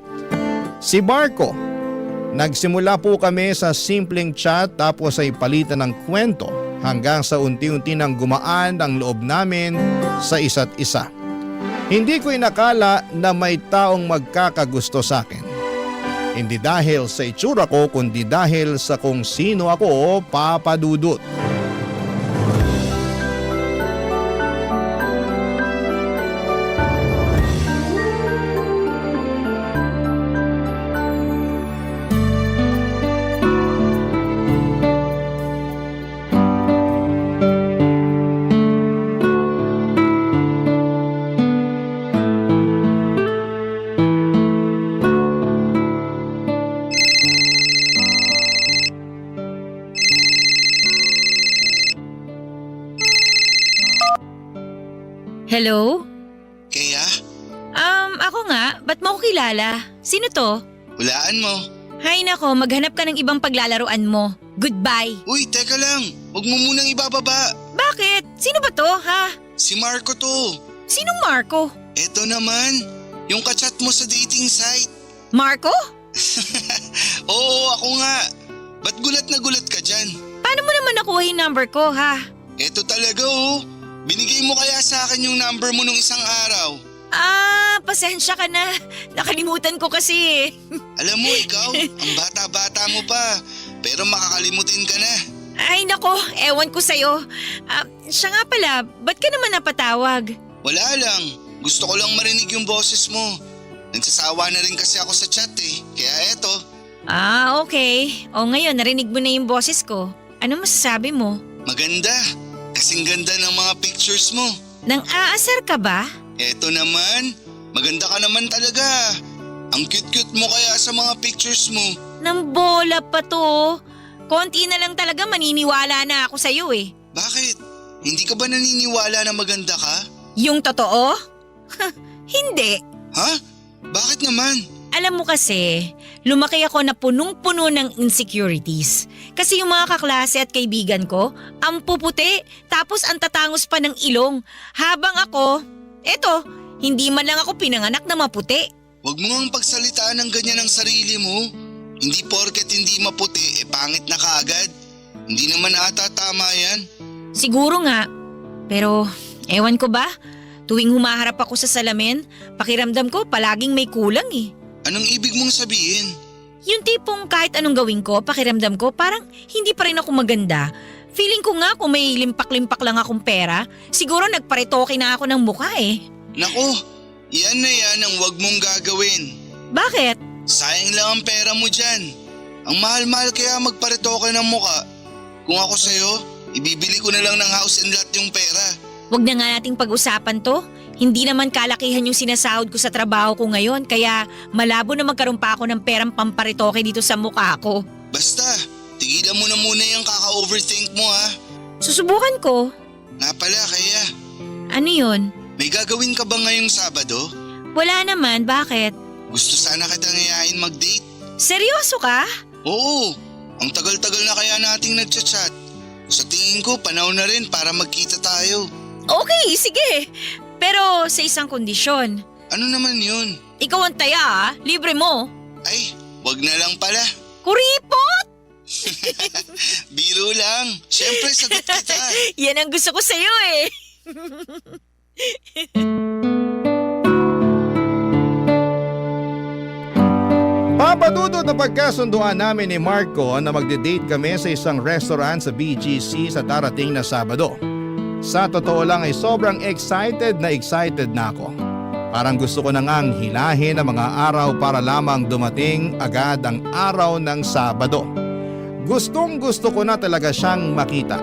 Si Marco. Nagsimula po kami sa simpleng chat tapos ay palitan ng kwento hanggang sa unti-unti nang gumaan ang loob namin sa isa't isa. Hindi ko inakala na may taong magkakagusto sa akin. Hindi dahil sa itsura ko kundi dahil sa kung sino ako, Papa Dudut. Hello? Kaya, Ako nga. Ba't mo ako kilala? Sino to? hulaan mo. Hay nako, maghanap ka ng ibang paglalaruan mo. Goodbye. Uy, teka lang. Huwag mo munang ibababa. Bakit? Sino ba to, ha? Si Marco to. Sinong Marco? Eto naman, yung kachat mo sa dating site. Marco? Oo, ako nga. Ba't gulat na gulat ka dyan? Paano mo naman nakuha yung number ko, ha? Eto talaga oh. Binigay mo kaya sa akin yung number mo nung isang araw. Pasensya ka na. Nakalimutan ko kasi. Alam mo ikaw, ang bata-bata mo pa. Pero makakalimutin ka na. Ay nako, ewan ko sa'yo. Siya nga pala, ba't ka naman napatawag? Wala lang. Gusto ko lang marinig yung boses mo. Nagsasawa na rin kasi ako sa chat eh. Kaya eto. Okay. O ngayon, narinig mo na yung boses ko. Ano masasabi mo? Maganda. Kasing ganda ng mga pictures mo. Nang aasar ka ba? Eto naman, maganda ka naman talaga. Ang cute-cute mo kaya sa mga pictures mo. Nang bola pa to. Konti na lang talaga maniniwala na ako sa'yo eh. Bakit? Hindi ka ba naniniwala na maganda ka? Yung totoo? Hindi. Ha? Bakit naman? Alam mo kasi, lumaki ako na punong-puno ng insecurities. Kasi yung mga kaklase at kaibigan ko, ang puputi, tapos ang tatangos pa ng ilong. Habang ako, eto, hindi man lang ako pinanganak na maputi. Huwag mo ngang pagsalitaan ng ganyan ng sarili mo. Hindi porket hindi maputi, pangit na kaagad. Hindi naman ata tama yan. Siguro nga, pero ewan ko ba? Tuwing humaharap ako sa salamin, pakiramdam ko palaging may kulang eh. Anong ibig mong sabihin? Yung tipong kahit anong gawin ko, pakiramdam ko parang hindi pa rin ako maganda. Feeling ko nga kung may limpak-limpak lang akong pera, siguro nagparitoke na ako ng mukha eh. Naku, yan na yan ang wag mong gagawin. Bakit? Sayang lang ang pera mo dyan. Ang mahal-mahal kaya magparitoke ng muka. Kung ako sa'yo, ibibili ko na lang ng house and lot yung pera. Huwag na nga nating pag-usapan to. Hindi naman kalakihan yung sinasahod ko sa trabaho ko ngayon, kaya malabo na magkaroon pa ako ng perang pamparitoke dito sa mukha ko. Basta, tigilan mo na muna yung kaka-overthink mo ha. Susubukan ko. Nga pala kaya, Ano yun? may gagawin ka ba ngayong Sabado? Wala naman, bakit? Gusto sana kitang iayain mag-date. Seryoso ka? Oo, ang tagal-tagal na kaya nating nagchat-chat. Sa tingin ko, panahon na rin para magkita tayo. Okay, sige. Pero sa isang kondisyon. Ano naman yun? Ikaw ang taya libre mo. Ay, wag na lang pala. Kuripot! Biro lang. Siyempre, sagot kita. Yan ang gusto ko sa'yo eh. Papadudod na pagkasunduan namin ni Marco na magde-date kami sa isang restaurant sa BGC sa darating na Sabado. Sa totoo lang ay sobrang excited na ako. Parang gusto ko na ngang hilahin ang mga araw para lamang dumating agad ang araw ng Sabado. Gustong gusto ko na talaga siyang makita.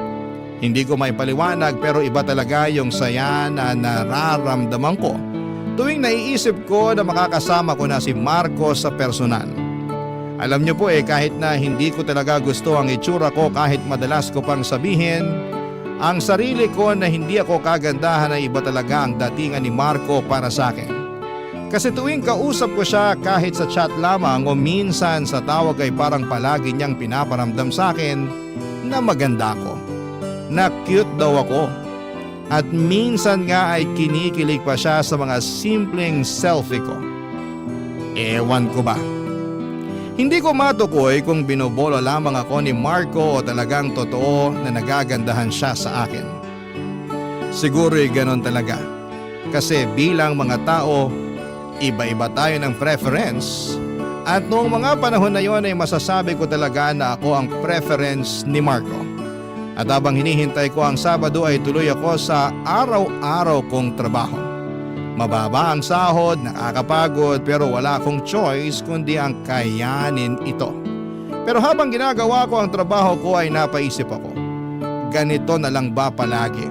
Hindi ko may paliwanag pero iba talaga yung saya na nararamdaman ko tuwing naiisip ko na makakasama ko na si Marco sa personal. Alam niyo po kahit na hindi ko talaga gusto ang itsura ko kahit madalas ko pang sabihin, ang sarili ko na hindi ako kagandahan na iba talaga ang datingan ni Marco para sa akin. Kasi tuwing kausap ko siya kahit sa chat lamang o minsan sa tawag ay parang palagi niyang pinaparamdam sa akin na maganda ako, na cute daw ako. At minsan nga ay kinikilig pa siya sa mga simpleng selfie ko. Ewan ko ba? Hindi ko matukoy kung binobolo lamang ako ni Marco o talagang totoo na nagagandahan siya sa akin. Siguro'y ganon talaga. Kasi bilang mga tao, iba-iba tayo ng preference. At noong mga panahon na yon ay masasabi ko talaga na ako ang preference ni Marco. At habang hinihintay ko ang Sabado ay tuloy ako sa araw-araw kong trabaho. Mababa ang sahod, nakakapagod pero wala akong choice kundi ang kayanin ito. Pero habang ginagawa ko ang trabaho ko ay napaisip ako, ganito na lang ba palagi?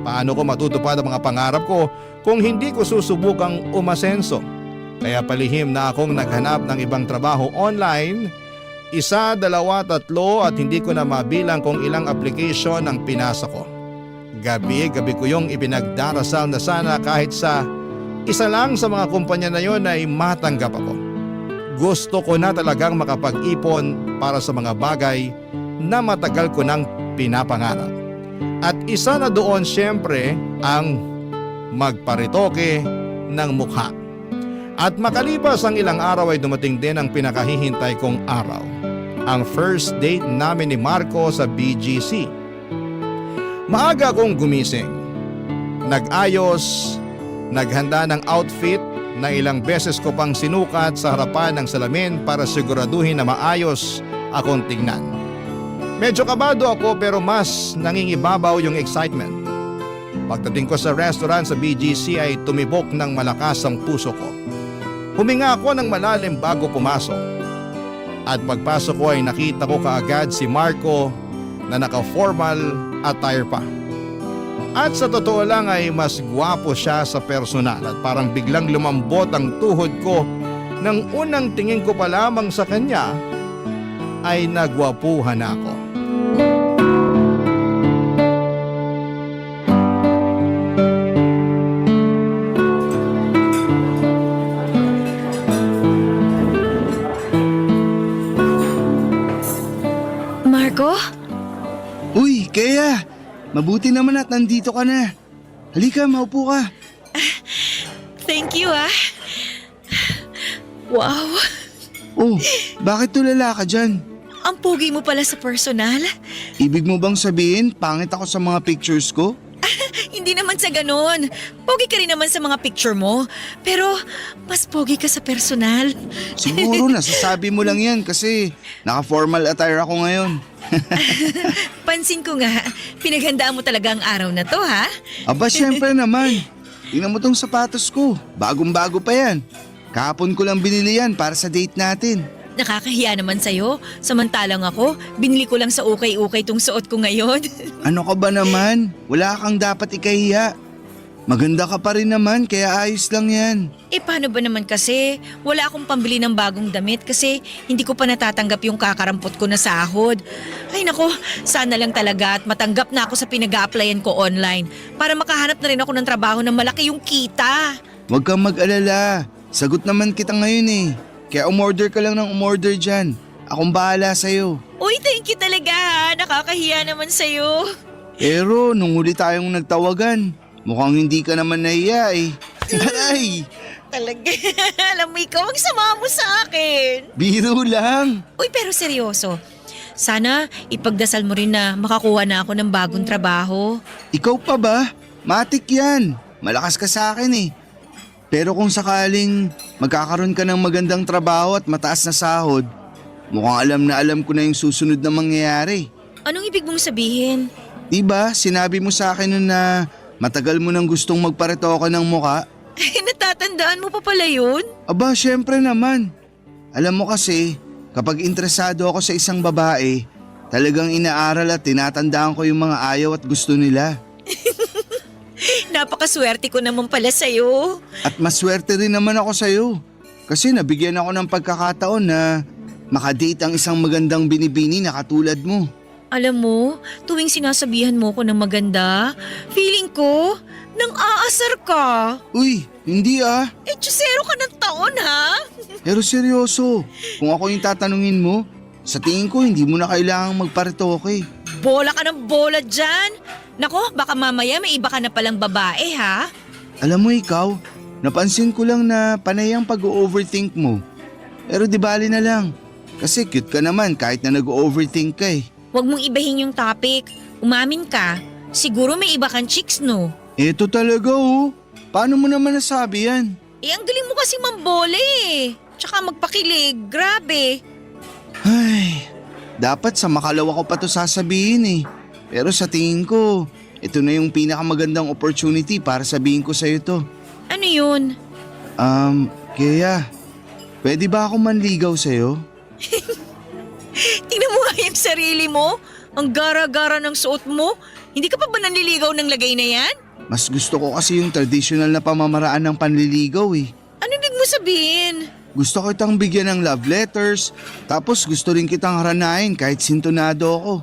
Paano ko matutupad ang mga pangarap ko kung hindi ko susubukang umasenso? Kaya palihim na akong naghanap ng ibang trabaho online. 1, 2, 3 at hindi ko na mabilang kung ilang application ang pinasa ko. Gabi-gabi ko yung ipinagdarasal na sana kahit sa isa lang sa mga kumpanya na yon ay matanggap ako. Gusto ko na talagang makapag-ipon para sa mga bagay na matagal ko nang pinapangarap. At isa na doon siyempre ang magparitoke ng mukha. At makalipas ang ilang araw ay dumating din ang pinakahihintay kong araw. Ang first date namin ni Marco sa BGC. Maaga akong gumising. Nag-ayos, naghanda ng outfit na ilang beses ko pang sinukat sa harapan ng salamin para siguraduhin na maayos akong tingnan. Medyo kabado ako pero mas nangingibabaw yung excitement. Pagdating ko sa restaurant sa BGC ay tumibok ng malakas ang puso ko. Huminga ako ng malalim bago pumasok. At pagpasok ko ay nakita ko kaagad si Marco na naka-formal attire pa. At sa totoo lang ay mas gwapo siya sa personal at parang biglang lumambot ang tuhod ko nang unang tingin ko pa lamang sa kanya ay nagwapuhan ako. Marco? Uy, Kea! Mabuti naman at nandito ka na. Halika, maupo ka. Thank you Wow, Oh, bakit tulala ka dyan? ang pogi mo pala sa personal. Ibig mo bang sabihin, pangit ako sa mga pictures ko? Hindi naman sa ganon. Pogi ka rin naman sa mga picture mo. Pero mas pogi ka sa personal. Siguro nasasabi mo lang yan kasi naka-formal attire ako ngayon. Pansin ko nga, pinaghandaan mo talaga ang araw na to ha? Aba, syempre naman. Tingnan mo tong sapatos ko. Bagong-bago pa yan. Kahapon ko lang binili yan para sa date natin. Nakakahiya naman sa'yo. Samantalang ako, binili ko lang sa ukay-ukay tong suot ko ngayon. Ano ka ba naman? Wala kang dapat ikahiya. Maganda ka pa rin naman kaya ayos lang yan. Paano ba naman kasi? Wala akong pambili ng bagong damit kasi hindi ko pa natatanggap yung kakarampot ko na sahod. Ay nako, sana lang talaga at matanggap na ako sa pinag-a-applyan ko online para makahanap na rin ako ng trabaho na malaki yung kita. Huwag kang mag-alala. Sagot naman kita ngayon eh. Kaya umorder ka lang ng umorder dyan. Akong bahala sa'yo. Uy, thank you talaga ha. Nakakahiya naman sa'yo. Pero nung huli tayong nagtawagan, mukhang hindi ka naman nahiya eh. Aray! talaga. Alam mo, ikaw ang sama mo sa akin. Biro lang. Uy, pero seryoso. Sana ipagdasal mo rin na makakuha na ako ng bagong trabaho. Ikaw pa ba? Matik yan. Malakas ka sa akin eh. Pero kung sakaling magkakaroon ka ng magandang trabaho at mataas na sahod, mukhang alam ko na yung susunod na mangyayari. Anong ibig mong sabihin? Diba, sinabi mo sa akin nun na matagal mo nang gustong magparetoke ng muka? Natatandaan mo pa pala yun? Aba, syempre naman. Alam mo kasi, kapag interesado ako sa isang babae, talagang inaaral at tinatandaan ko yung mga ayaw at gusto nila. Napakaswerte ko naman pala sa'yo. At maswerte rin naman ako sa'yo. Kasi nabigyan ako ng pagkakataon na makadate ang isang magandang binibini na katulad mo. Alam mo, tuwing sinasabihan mo ko ng maganda, feeling ko, nang aasar ka. Uy, hindi ah. Tiyusero ka ng taon ha? Pero seryoso, kung ako yung tatanungin mo, sa tingin ko hindi mo na kailangang magparetoke. Bola ka ng bola dyan. Nako, baka mamaya may iba ka na palang babae ha? Alam mo ikaw, napansin ko lang na panay ang pag-overthink mo. Pero di bali na lang, kasi cute ka naman kahit na nag-overthink ka eh. Huwag mong ibahin yung topic. Umamin ka. Siguro may iba kang chicks, no? Eto talaga oh. Paano mo naman nasabi yan? Ang galing mo kasi mambola eh. Tsaka magpakilig. Grabe. Ay, dapat sa makalawa ko pa to sasabihin eh. Pero sa tingin ko, ito na yung pinakamagandang opportunity para sabihin ko sa'yo to. Ano yun? Kaya, pwede ba ako manligaw sa'yo? Tingnan mo nga yung sarili mo. Ang gara-gara ng suot mo. Hindi ka pa ba nanliligaw ng lagay na yan? Mas gusto ko kasi yung traditional na pamamaraan ng panliligaw eh. Ano ibig mo sabihin? Gusto ko kitang bigyan ng love letters, tapos gusto rin kitang haranain kahit sintonado ako.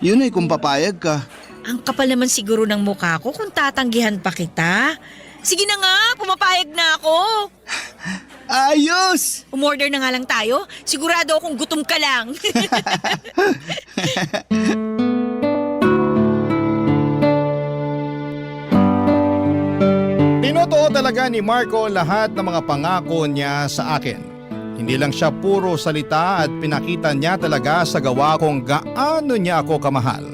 Yun ay kung papayag ka. Ang kapal naman siguro ng mukha ko kung tatanggihan pa kita. Sige na nga, pumapayag na ako. Ayos! Umorder na nga lang tayo. Sigurado akong gutom ka lang. Tinotoo talaga ni Marco lahat ng mga pangako niya sa akin. Hindi lang siya puro salita at pinakita niya talaga sa gawa kung gaano niya ako kamahal.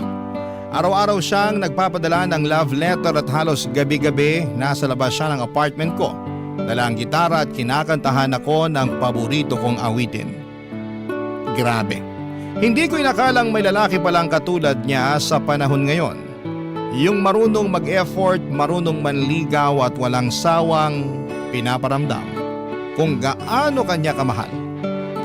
Araw-araw siyang nagpapadala ng love letter at halos gabi-gabi nasa labas siya ng apartment ko. Dala ang gitara at kinakantahan ako ng paborito kong awitin. Grabe. Hindi ko inakalang may lalaki palang katulad niya sa panahon ngayon. Yung marunong mag-effort, marunong manligaw at walang sawang pinaparamdam kung gaano kanya kamahal.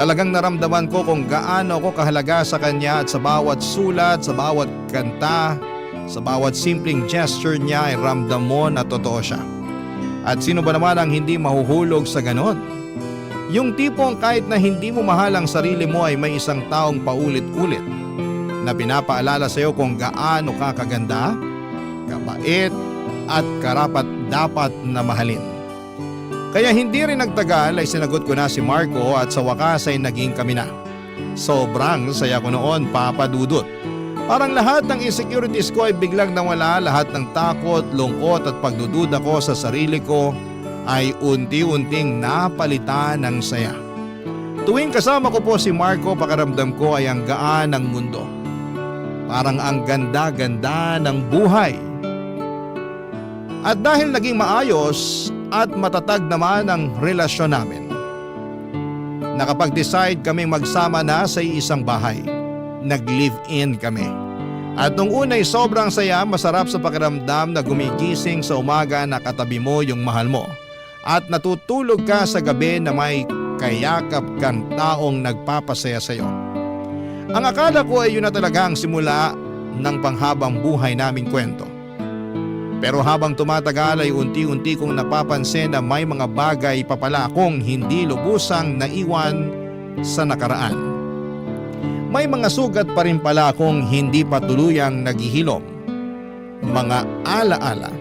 Talagang naramdaman ko kung gaano ako kahalaga sa kanya at sa bawat sulat, sa bawat kanta, sa bawat simpleng gesture niya ay ramdam mo na totoo siya. At sino ba naman ang hindi mahuhulog sa ganon? Yung tipong kahit na hindi mo mahal ang sarili mo ay may isang taong paulit-ulit na pinapaalala sa iyo kung gaano ka kaganda, kabait at karapat dapat na mahalin. Kaya hindi rin nagtagal ay sinagot ko na si Marco at sa wakas ay naging kami na. Sobrang saya ko noon, Papa Dudut. Parang lahat ng insecurities ko ay biglang nawala, lahat ng takot, lungkot at pagdududa ko sa sarili ko ay unti-unting napalitan ng saya. Tuwing kasama ko po si Marco, pakiramdam ko ay ang gaan ng mundo. Parang ang ganda-ganda ng buhay. At dahil naging maayos at matatag naman ang relasyon namin, nakapag-decide kaming magsama na sa isang bahay. Nag-live-in kami. At nung unay sobrang saya, masarap sa pakiramdam na gumigising sa umaga na katabi mo yung mahal mo. At natutulog ka sa gabi na may kayakap kang taong nagpapasaya sa iyo. Ang akala ko ay yun na talaga ang simula ng panghabang buhay naming kwento. Pero habang tumatagal ay unti-unti kong napapansin na may mga bagay pa pala akong hindi lubusang naiwan sa nakaraan. May mga sugat pa rin pala akong hindi pa tuluyang naghihilom. Mga alaala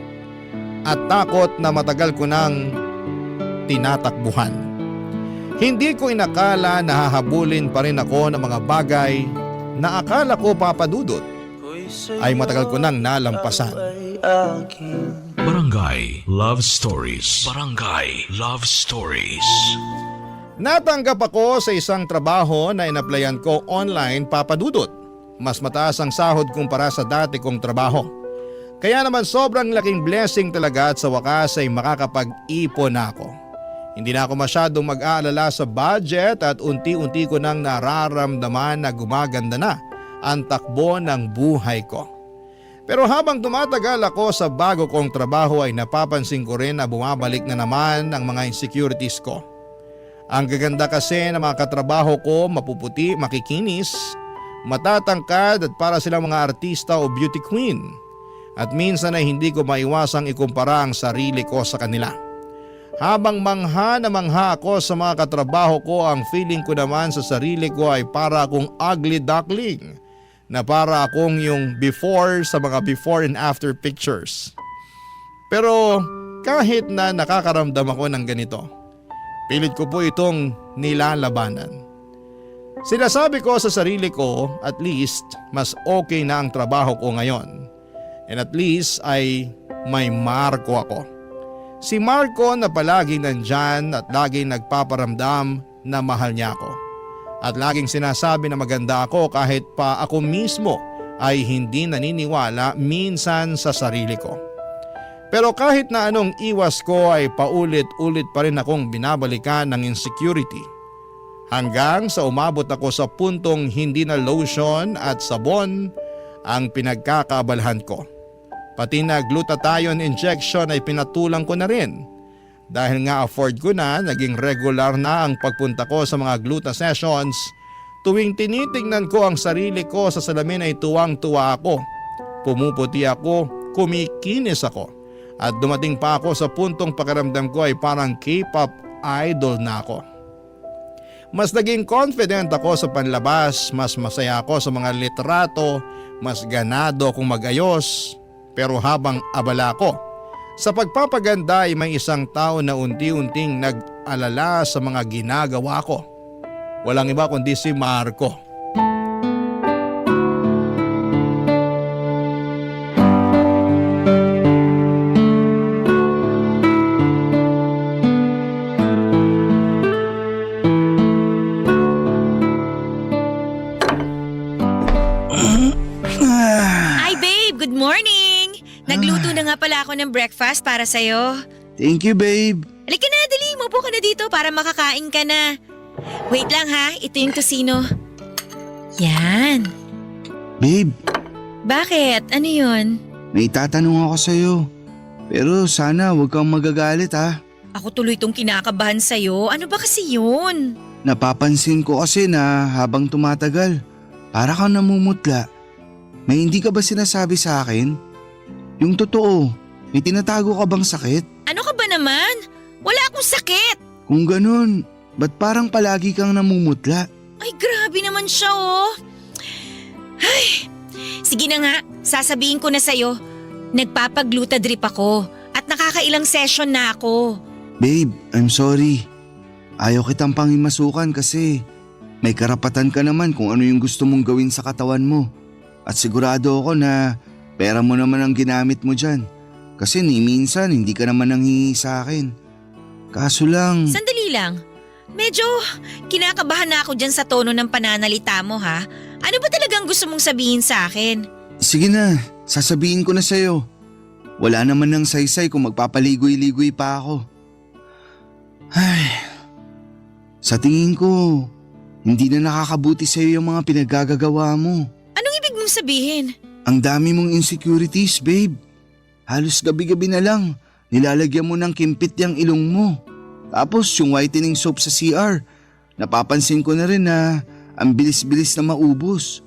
at takot na matagal ko nang tinatakbuhan. Hindi ko inakala na hahabulin pa rin ako ng mga bagay na akala ko, Papa Dudut, ay matagal ko nang nalampasan. Barangay Love Stories. Barangay Love Stories. Natanggap ako sa isang trabaho na inaplayan ko online, Papa Dudut. Mas mataas ang sahod kumpara sa dati kong trabaho. Kaya naman sobrang laking blessing talaga at sa wakas ay makakapag-ipon na ako. Hindi na ako masyadong mag-aalala sa budget at unti-unti ko nang nararamdaman na gumaganda na ang takbo ng buhay ko. Pero habang tumatagal ako sa bago kong trabaho ay napapansin ko rin na bumabalik na naman ang mga insecurities ko. Ang gaganda kasi ng mga katrabaho ko, mapuputi, makikinis, matatangkad at para silang mga artista o beauty queen. At minsan ay hindi ko maiwasang ikumpara ang sarili ko sa kanila. Habang mangha na mangha ako sa mga katrabaho ko, ang feeling ko naman sa sarili ko ay para akong ugly duckling. Na para akong yung before sa mga before and after pictures. Pero kahit na nakakaramdam ako ng ganito, pilit ko po itong nilalabanan. Sinasabi ko sa sarili ko, at least mas okay na ang trabaho ko ngayon. And at least ay may Marco ako. Si Marco na palaging nandyan at laging nagpaparamdam na mahal niya ako. At laging sinasabi na maganda ako kahit pa ako mismo ay hindi naniniwala minsan sa sarili ko. Pero kahit na anong iwas ko ay paulit-ulit pa rin akong binabalikan ng insecurity. Hanggang sa umabot ako sa puntong hindi na lotion at sabon ang pinagkakaabalahan ko. Pati na glutathione injection ay pinatulang ko na rin. Dahil nga afford ko na, naging regular na ang pagpunta ko sa mga gluta sessions. Tuwing tinitingnan ko ang sarili ko sa salamin ay tuwang-tuwa ako. Pumuputi ako, kumikinis ako. At dumating pa ako sa puntong pakiramdam ko ay parang K-pop idol na ako. Mas naging confident ako sa panlabas, mas masaya ako sa mga litrato, mas ganado akong mag-ayos. Pero habang abala ko, sa pagpapaganda ay may isang tao na unti-unting nag-alala sa mga ginagawa ko. Walang iba kundi si Marco. Hi babe, good morning! Nagluto na nga pala ako ng breakfast para sa'yo. Thank you, babe. Halika na, dali, upo ka na dito para makakain ka na. Wait lang ha, ito yung tosino. Yan. Babe, Bakit? Ano yun? may tatanong ako sa'yo. Pero sana huwag kang magagalit ha. Ako tuloy itong kinakabahan sa'yo. Ano ba kasi yun? Napapansin ko kasi na habang tumatagal, para kang namumutla. May hindi ka ba sinasabi sa akin? Yung totoo, may tinatago ka bang sakit? Ano ka ba naman? Wala akong sakit. Kung ganun, ba't parang palagi kang namumutla? Ay, grabe naman siya oh. Ay, sige na nga, sasabihin ko na sa'yo. Nagpapagluta drip ako at nakakailang session na ako. Babe, I'm sorry. Ayaw kitang pangimasukan kasi may karapatan ka naman kung ano yung gusto mong gawin sa katawan mo. At sigurado ako na pera mo naman ang ginamit mo dyan. Kasi ni minsan hindi ka naman nanghingi sa akin. Kaso lang… Sandali lang. Medyo kinakabahan na ako dyan sa tono ng pananalita mo ha. Ano ba talagang gusto mong sabihin sa akin? Sige na, sasabihin ko na sa'yo. Wala naman ng saysay kung magpapaligoy-ligoy pa ako. Ay, sa tingin ko, hindi na nakakabuti sa'yo yung mga pinaggagawa mo. Anong ibig mong sabihin? Ang dami mong insecurities, babe. Halos gabi-gabi na lang, nilalagyan mo ng kimpit yung ilong mo. Tapos yung whitening soap sa CR, napapansin ko na rin na ang bilis-bilis na maubos.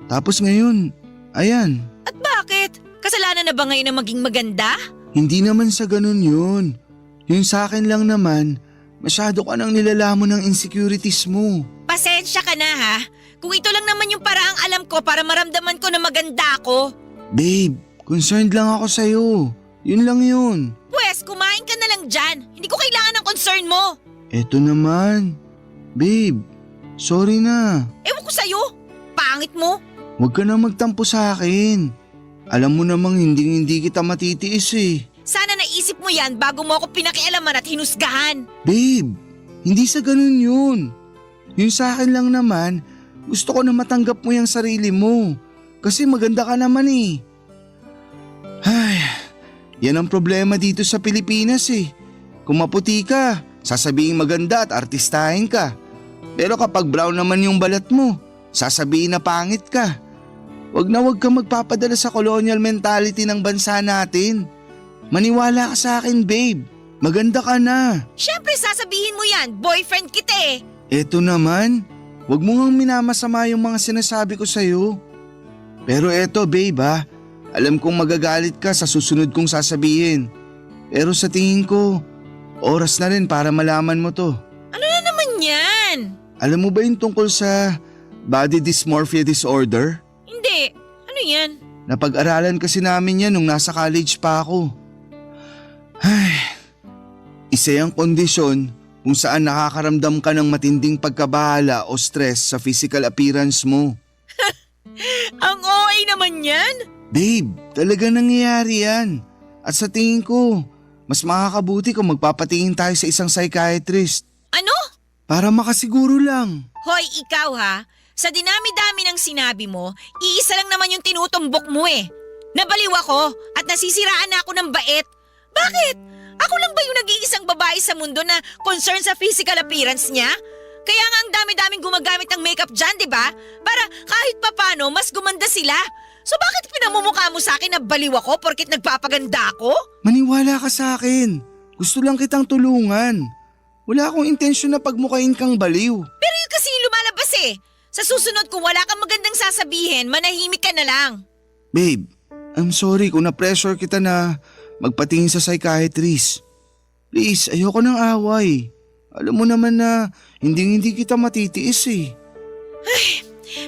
Tapos ngayon, ayan. At bakit? Kasalanan na ba ngayon na maging maganda? Hindi naman sa ganun yun. Yung sa akin lang naman, masyado ka nang nilalamon ng insecurities mo. Pasensya ka na ha. Kung ito lang naman yung paraang alam ko para maramdaman ko na maganda ako. Babe, concerned lang ako sa'yo. Yun lang yun. Pwes, kumain ka na lang dyan. Hindi ko kailangan ng concern mo. Eto naman. Babe, sorry na. Ewan ko sa'yo. Pangit mo. Huwag ka na magtampo sa akin. Alam mo namang hindi kita matitiis eh. Sana naisip mo yan bago mo ako pinakialaman at hinusgahan. Babe, hindi sa ganun yun. Yung sa akin lang naman, gusto ko na matanggap mo yung sarili mo. Kasi maganda ka naman eh. Ay, yan ang problema dito sa Pilipinas eh. Kung maputi ka, sasabihin maganda at artistahin ka. Pero kapag brown naman yung balat mo, sasabihin na pangit ka. Wag ka magpapadala sa colonial mentality ng bansa natin. Maniwala ka sa akin, babe. Maganda ka na. Siyempre sasabihin mo yan, boyfriend kita eh. Eto naman, wag mo ngang minamasama yung mga sinasabi ko sa'yo. Pero eto, babe ha, alam kong magagalit ka sa susunod kong sasabihin. Pero sa tingin ko, oras na rin para malaman mo to. Ano na naman yan? Alam mo ba yung tungkol sa body dysmorphia disorder? Hindi. Ano yan? Napag-aralan kasi namin yan nung nasa college pa ako. Ay, isa yung kondisyon kung saan nakakaramdam ka ng matinding pagkabahala o stress sa physical appearance mo. Ang OA naman yan? Babe, talaga nangyayari yan. At sa tingin ko, mas makakabuti kung magpapatingin tayo sa isang psychiatrist. Ano? Para makasiguro lang. Hoy, ikaw ha? Sa dinami-dami ng sinabi mo, iisa lang naman yung tinutumbok mo eh. Nabaliw ako at nasisiraan na ako ng bait. Bakit? Ako lang ba yung nag-iisang babae sa mundo na concern sa physical appearance niya? Kaya nga ang dami-daming gumagamit ng makeup dyan, di ba? Para kahit papano, mas gumanda sila. So bakit pinamumukha mo sa akin na baliw ako porkit nagpapaganda ako? Maniwala ka sa akin. Gusto lang kitang tulungan. Wala akong intensyon na pagmukain kang baliw. Pero yun kasi yung lumalabas eh. Sa susunod kung wala kang magandang sasabihin, manahimik ka na lang. Babe, I'm sorry kung na-pressure kita na magpatingin sa psychiatrist. Please, ayoko ng away. Alam mo naman na hindi kita matitiis eh.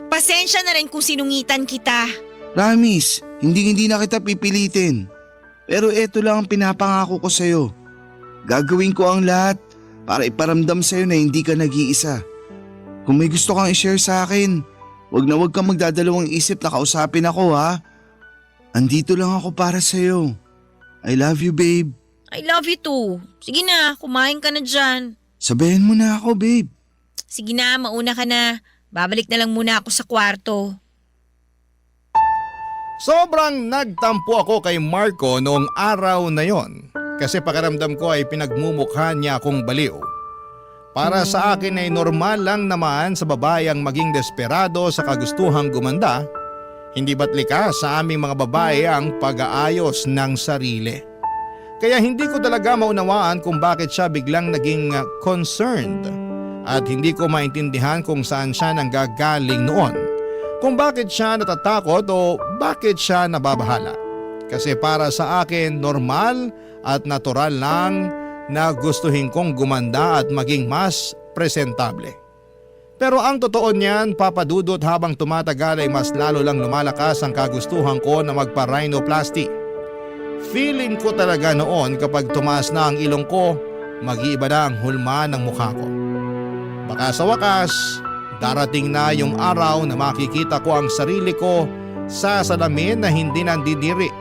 Pasensya na rin kung sinungitan kita. Promise, hindi na kita pipilitin. Pero eto lang ang pinapangako ko sa'yo. Gagawin ko ang lahat para iparamdam sa'yo na hindi ka nag-iisa. Kung may gusto kang i-share sa akin, wag kang magdadalawang isip na kausapin ako ha. Andito lang ako para sa'yo. I love you, babe. I love you too. Sige na, kumain ka na dyan. Sabayan mo na ako, babe. Sige na, mauna ka na. Babalik na lang muna ako sa kwarto. Sobrang nagtampo ako kay Marco noong araw na yon kasi pakiramdam ko ay pinagmumukha niya akong baliw. Para sa akin ay normal lang naman sa babae ang maging desperado sa kagustuhang gumanda. Hindi ba't likas sa aming mga babae ang pag-aayos ng sarili? Kaya hindi ko talaga maunawaan kung bakit siya biglang naging concerned at hindi ko maintindihan kung saan siya nanggagaling noon. Kung bakit siya natatakot o bakit siya nababahala. Kasi para sa akin normal at natural lang na gustuhin kong gumanda at maging mas presentable. Pero ang totoo niyan, Papa Dudut, habang tumatagal ay mas lalo lang lumalakas ang kagustuhan ko na magpa-rhinoplasty. Feeling ko talaga noon kapag tumaas na ang ilong ko, mag-iiba na ang hulma ng mukha ko. Baka sa wakas, darating na yung araw na makikita ko ang sarili ko sa salamin na hindi nandidiri.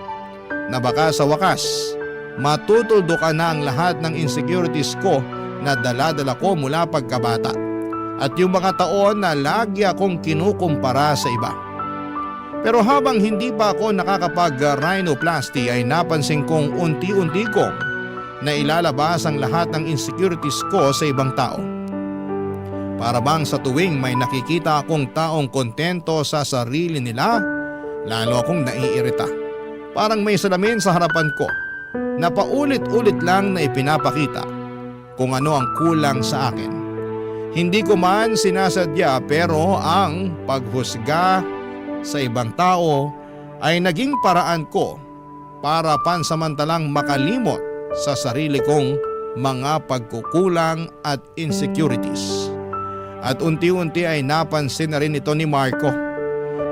Na baka sa wakas, matutuldukan na ang lahat ng insecurities ko na dala-dala ko mula pagkabata. At yung mga taon na lagi akong kinukumpara sa iba. Pero habang hindi pa ako nakakapag-rhinoplasty ay napansin kong unti-unti kong na ilalabas ang lahat ng insecurities ko sa ibang tao. Para bang sa tuwing may nakikita akong taong kontento sa sarili nila, lalo akong naiirita. Parang may salamin sa harapan ko na paulit-ulit lang na ipinapakita kung ano ang kulang sa akin. Hindi ko man sinasadya pero ang paghusga sa ibang tao ay naging paraan ko para pansamantalang makalimot sa sarili kong mga pagkukulang at insecurities. At unti-unti ay napansin na rin ito ni Marco.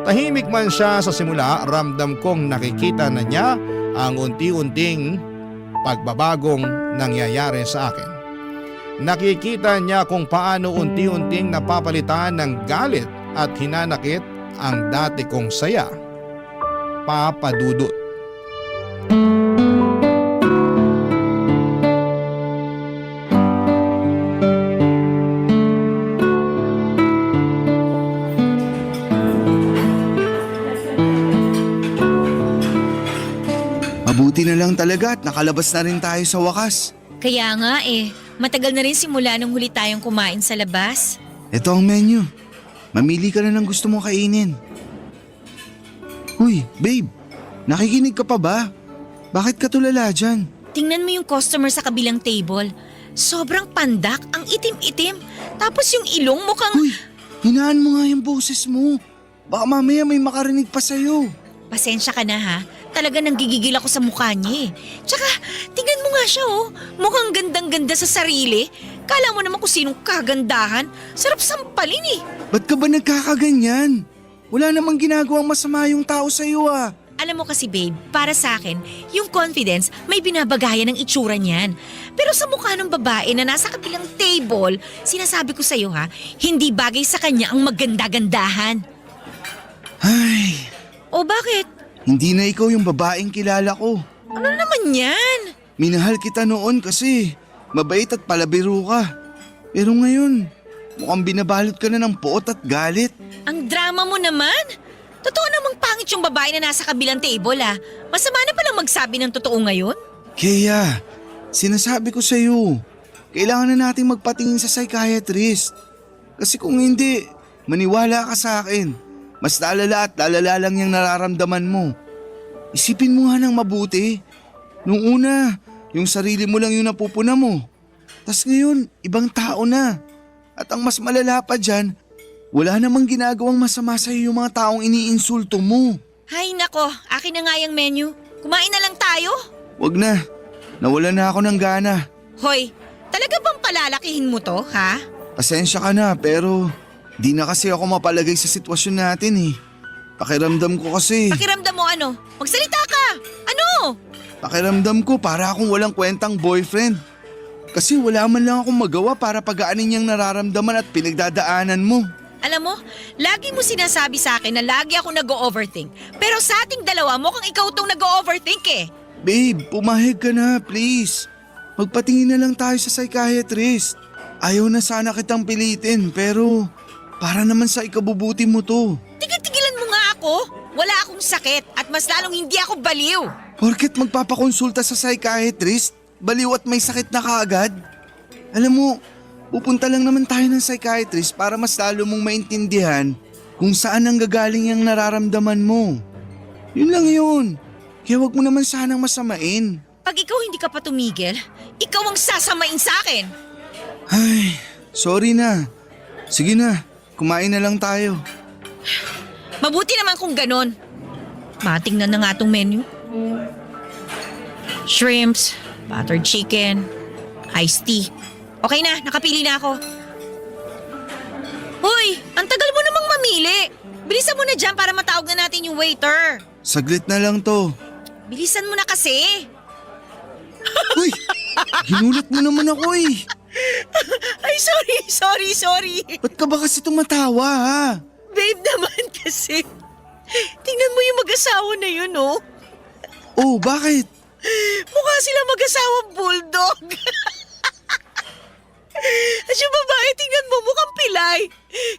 Tahimik man siya sa simula, ramdam kong nakikita na niya ang unti-unting pagbabagong nangyayari sa akin. Nakikita niya kung paano unti-unting napapalitan ng galit at hinanakit ang dati kong saya. Papa Dudut. na lang talaga at nakalabas na rin tayo sa wakas. Kaya nga matagal na rin simula nung huli tayong kumain sa labas. Ito ang menu. Mamili ka na ng gusto mong kainin. Uy, babe, nakikinig ka pa ba? Bakit ka tulala dyan? Tingnan mo yung customer sa kabilang table. Sobrang pandak, ang itim-itim. Tapos yung ilong mukhang… Uy, hinaan mo nga yung boses mo. Baka mamaya may makarinig pa sa'yo. Pasensya ka na ha. Talaga nanggigigil ako sa mukha niya Tsaka, tingnan mo nga siya Mukhang gandang-ganda sa sarili. Kala mo naman kung sinong kagandahan. Sarap sampalin Ba't ka ba nagkakaganyan? Wala namang ginagawang masama yung tao sa'yo ah. Alam mo kasi babe, para sa akin, yung confidence may binabagayan ng itsura niyan. Pero sa mukha ng babae na nasa kabilang table, sinasabi ko sa'yo ha, hindi bagay sa kanya ang maganda-gandahan. Ay, O bakit? hindi na ikaw yung babaeng kilala ko. Ano naman yan? Minahal kita noon kasi mabait at palabiro ka. Pero ngayon, mukhang binabalot ka na ng poot at galit. Ang drama mo naman. Totoo namang pangit yung babae na nasa kabilang table Masama na palang magsabi ng totoo ngayon? Kaya, sinasabi ko sa'yo, kailangan na nating magpatingin sa psychiatrist. Kasi kung hindi, maniwala ka sa akin. Mas lalala at lalala lang yung nararamdaman mo. Isipin mo nga ng mabuti. Nung una, yung sarili mo lang yung napupuna mo. Tas ngayon, ibang tao na. At ang mas malala pa dyan, wala namang ginagawang masama sa'yo yung mga taong iniinsulto mo. Hay nako, akin na nga yung menu. Kumain na lang tayo. Wag na, nawala na ako ng gana. Hoy, talaga bang palalakihin mo to, ha? Pasensya ka na pero di na kasi ako mapalagay sa sitwasyon natin Pakiramdam ko kasi, Pakiramdam mo ano? Magsalita ka! Ano? pakiramdam ko para akong walang kwentang boyfriend. Kasi wala man lang akong magawa para pagaanin yung nararamdaman at pinagdadaanan mo. Alam mo, lagi mo sinasabi sa akin na lagi ako nag-overthink. Pero sa ating dalawa, mukhang ikaw tong nag-overthink Babe, pumahig ka na please. Magpatingin na lang tayo sa psychiatrist. Ayaw na sana kitang pilitin pero para naman sa ikabubuti mo to. Tigil-tigilan mo nga ako. Wala akong sakit at mas lalong hindi ako baliw. Porket magpapakonsulta sa psychiatrist, baliw at may sakit na kaagad. Alam mo, pupunta lang naman tayo ng psychiatrist para mas lalo mong maintindihan kung saan ang gagaling yung nararamdaman mo. Yun lang yun. Kaya wag mo naman sanang masamain. Pag ikaw hindi ka pa tumigil, ikaw ang sasamain sa akin. Ay, sorry na. Sige na, kumain na lang tayo. Mabuti naman kung ganon. Matingnan na nga tong menu. Shrimps, buttered chicken, iced tea. Okay na, nakapili na ako. Hoy, ang tagal mo namang mamili. Bilisan mo na dyan para matawag na natin yung waiter. Saglit na lang to. Bilisan mo na kasi. Uy, ginulat mo naman ako Ay, sorry. Ba't ka ba kasi tumatawa ha? Babe naman kasi. Tingnan mo yung mag-asawa na yun, oh. Oh, bakit? Mukha sila mag-asawang bulldog. At yung babae, tingnan mo, mukhang pilay.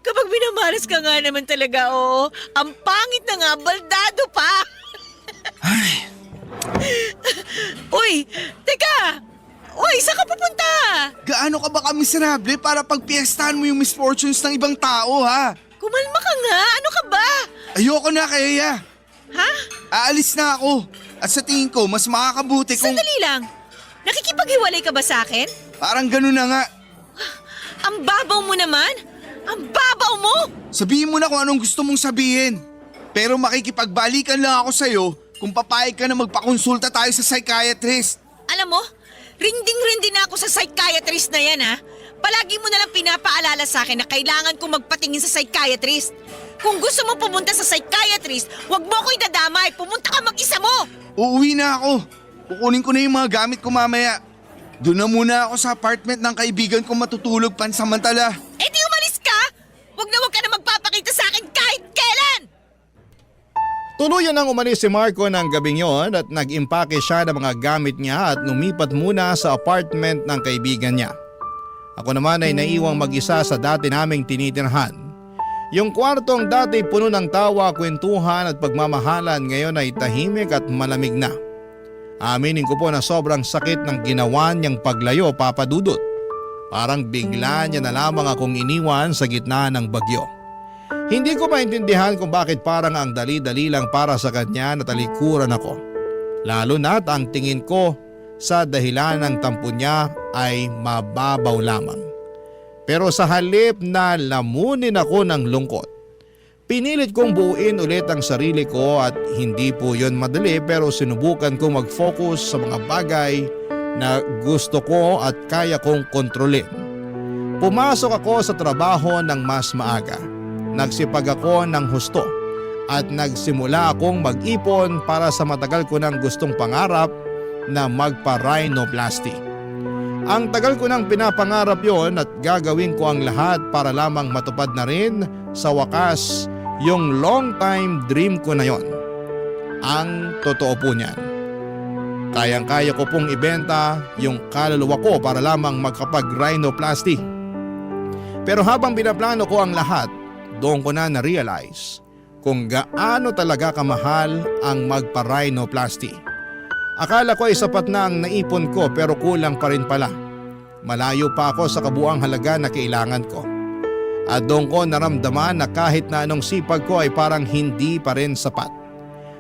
Kapag binamaras ka nga naman talaga, oo. Ang pangit na nga, baldado pa. Ay, Uy, teka. Uy, saan ka pupunta? gaano ka ba kamiserable para pagpiestahan mo yung misfortunes ng ibang tao ha? Kumalma ka nga, ano ka ba? Ayoko na kaya. Ha? Aalis na ako. At sa tingin ko, mas makakabuti kung… Sandali lang. Nakikipaghiwalay ka ba sa akin? Parang gano'n na nga. Ang babaw mo naman. Ang babaw mo. Sabihin mo na kung anong gusto mong sabihin. Pero makikipagbalikan lang ako sa'yo kung papayag ka na magpakonsulta tayo sa psychiatrist. Alam mo, rinding-rindi na ako sa psychiatrist na yan, ha? Palagi mo nalang pinapaalala sa akin na kailangan kong magpatingin sa psychiatrist. Kung gusto mo pumunta sa psychiatrist, huwag mo ko idadamay. Pumunta ka mag-isa mo. Uuwi na ako. Kukunin ko na yung mga gamit ko mamaya. Doon na muna ako sa apartment ng kaibigan kong matutulog pansamantala. Eh di umalis ka! Huwag ka na magpapakita sa akin kahit kailan! Tuluyan nang umalis si Marco ng gabing yon at nag-impake siya ng mga gamit niya at lumipat muna sa apartment ng kaibigan niya. Ako naman ay naiwang mag-isa sa dati naming tinitirhan. Yung kwartong dati puno ng tawa, kwentuhan at pagmamahalan ngayon ay tahimik at malamig na. Aminin ko po na sobrang sakit ng ginawa niyang paglayo, Papa Dudut. Parang bigla niya na lamang akong iniwan sa gitna ng bagyo. Hindi ko maintindihan kung bakit parang ang dali-dali lang para sa kanya na talikuran ako. Lalo na't ang tingin ko sa dahilan ng tampo niya ay mababaw lamang. Pero sa halip na lamunin ako ng lungkot, pinilit kong buuin ulit ang sarili ko at hindi po yon madali pero sinubukan kong mag-focus sa mga bagay na gusto ko at kaya kong kontrolin. Pumasok ako sa trabaho ng mas maaga. Nagsipag ako ng husto at nagsimula akong mag-ipon para sa matagal ko nang gustong pangarap na magpa-rhinoplasty. Ang tagal ko nang pinapangarap yon at gagawin ko ang lahat para lamang matupad na rin sa wakas yung long time dream ko na yon. Ang totoo po niyan. Kayang-kaya ko pong ibenta yung kaluluwa ko para lamang magkapag-rhinoplasty. Pero habang binaplano ko ang lahat, doon ko na na-realize kung gaano talaga kamahal ang magpa-rhinoplasty. Akala ko ay sapat na ang naipon ko pero kulang pa rin pala. Malayo pa ako sa kabuang halaga na kailangan ko. At doon ko naramdaman na kahit na anong sipag ko ay parang hindi pa rin sapat.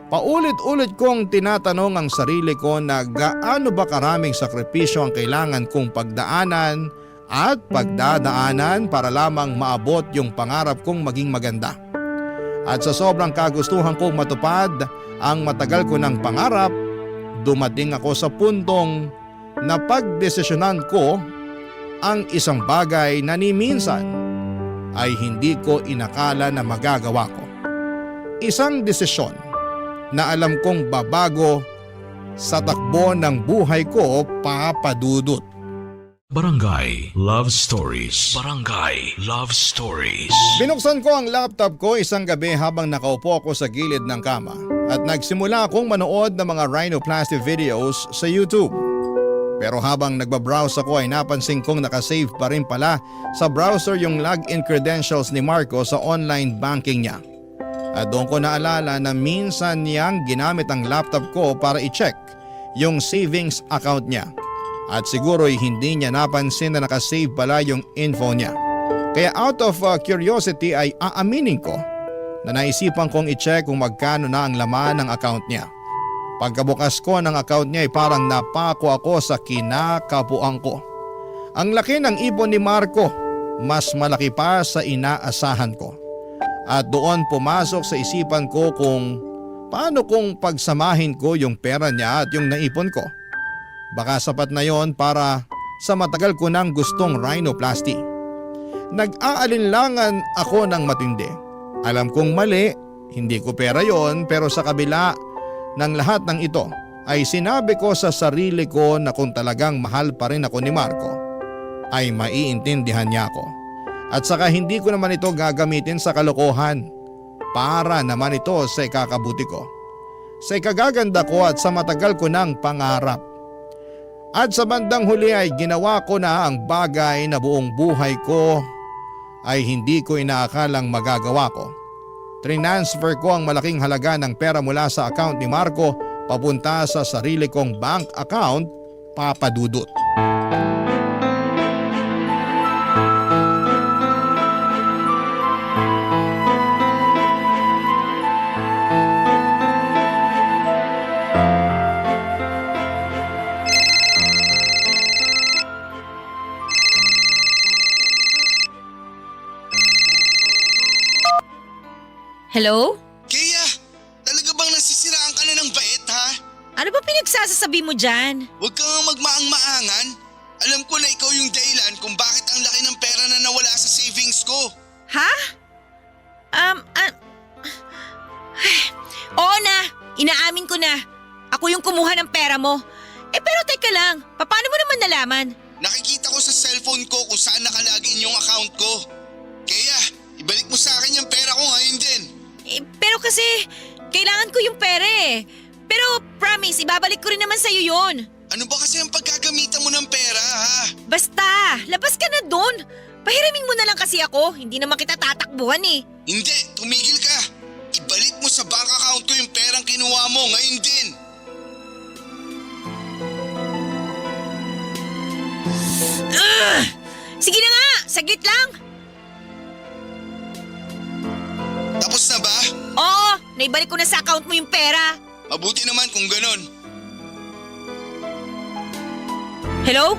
Paulit-ulit kong tinatanong ang sarili ko na gaano ba karaming sakripisyo ang kailangan kong pagdaanan at pagdadaanan para lamang maabot yung pangarap kong maging maganda. At sa sobrang kagustuhan kong matupad ang matagal ko ng pangarap, dumating ako sa puntong napagdesisyonan ko ang isang bagay na ni minsan ay hindi ko inakala na magagawa ko. Isang desisyon na alam kong babago sa takbo ng buhay ko, Papa Dudut. Barangay Love Stories. Barangay Love Stories. Binuksan ko ang laptop ko isang gabi habang nakaupo ako sa gilid ng kama at nagsimula akong manood ng mga rhinoplasty videos sa YouTube. Pero habang nagbabrowse ako ay napansin kong nakasave pa rin pala sa browser yung login credentials ni Marco sa online banking niya. At doon ko naalala na minsan niyang ginamit ang laptop ko para i-check yung savings account niya. At siguro'y hindi niya napansin na nakasave pala yung info niya. Kaya out of curiosity ay aaminin ko na naisipan kong i-check kung magkano na ang laman ng account niya. Pagkabukas ko ng account niya ay parang napako ako sa kinakabuang ko. Ang laki ng ipon ni Marco, mas malaki pa sa inaasahan ko. At doon pumasok sa isipan ko kung paano kung pagsamahin ko yung pera niya at yung naipon ko. Baka sapat na yon para sa matagal ko nang gustong rhinoplasty. Nag-aalinlangan ako ng matindi. Alam kong mali, hindi ko pera yon pero sa kabila ng lahat ng ito ay sinabi ko sa sarili ko na kung talagang mahal pa rin ako ni Marco ay maiintindihan niya ako. At saka hindi ko naman ito gagamitin sa kalokohan. Para naman ito sa ikakabuti ko. Sa ikagaganda ko at sa matagal ko ng pangarap. At sa bandang huli ay ginawa ko na ang bagay na buong buhay ko ay hindi ko inaakalang magagawa ko. Transfer ko ang malaking halaga ng pera mula sa account ni Marco papunta sa sarili kong bank account, Papa Dudut. Hello? Kaya, talaga bang nasisiraan ka na ng bait ha? Ano ba pinagsasasabi mo dyan? Huwag ka nga magmaang-maangan. Alam ko na ikaw yung dahilan kung bakit ang laki ng pera na nawala sa savings ko. Ha? Oo na, inaamin ko na. Ako yung kumuha ng pera mo. Pero teka lang, paano mo naman nalaman? Nakikita ko sa cellphone ko kung saan nakalagin yung account ko. Kaya, ibalik mo sa akin yung pera ko ngayon din. Pero kasi, kailangan ko yung pera eh. Pero promise, ibabalik ko rin naman sa'yo yun. Ano ba kasi ang pagkagamitan mo ng pera ha? Basta, labas ka na doon. Pahiramin mo na lang kasi ako, hindi naman kita tatakbuhan eh. Hindi, tumigil ka. Ibalik mo sa bank account ko yung perang kinuha mo ngayon din. Sige na nga, saglit lang. Tapos na ba? Oo, naibalik ko na sa account mo yung pera. Mabuti naman kung ganon. Hello?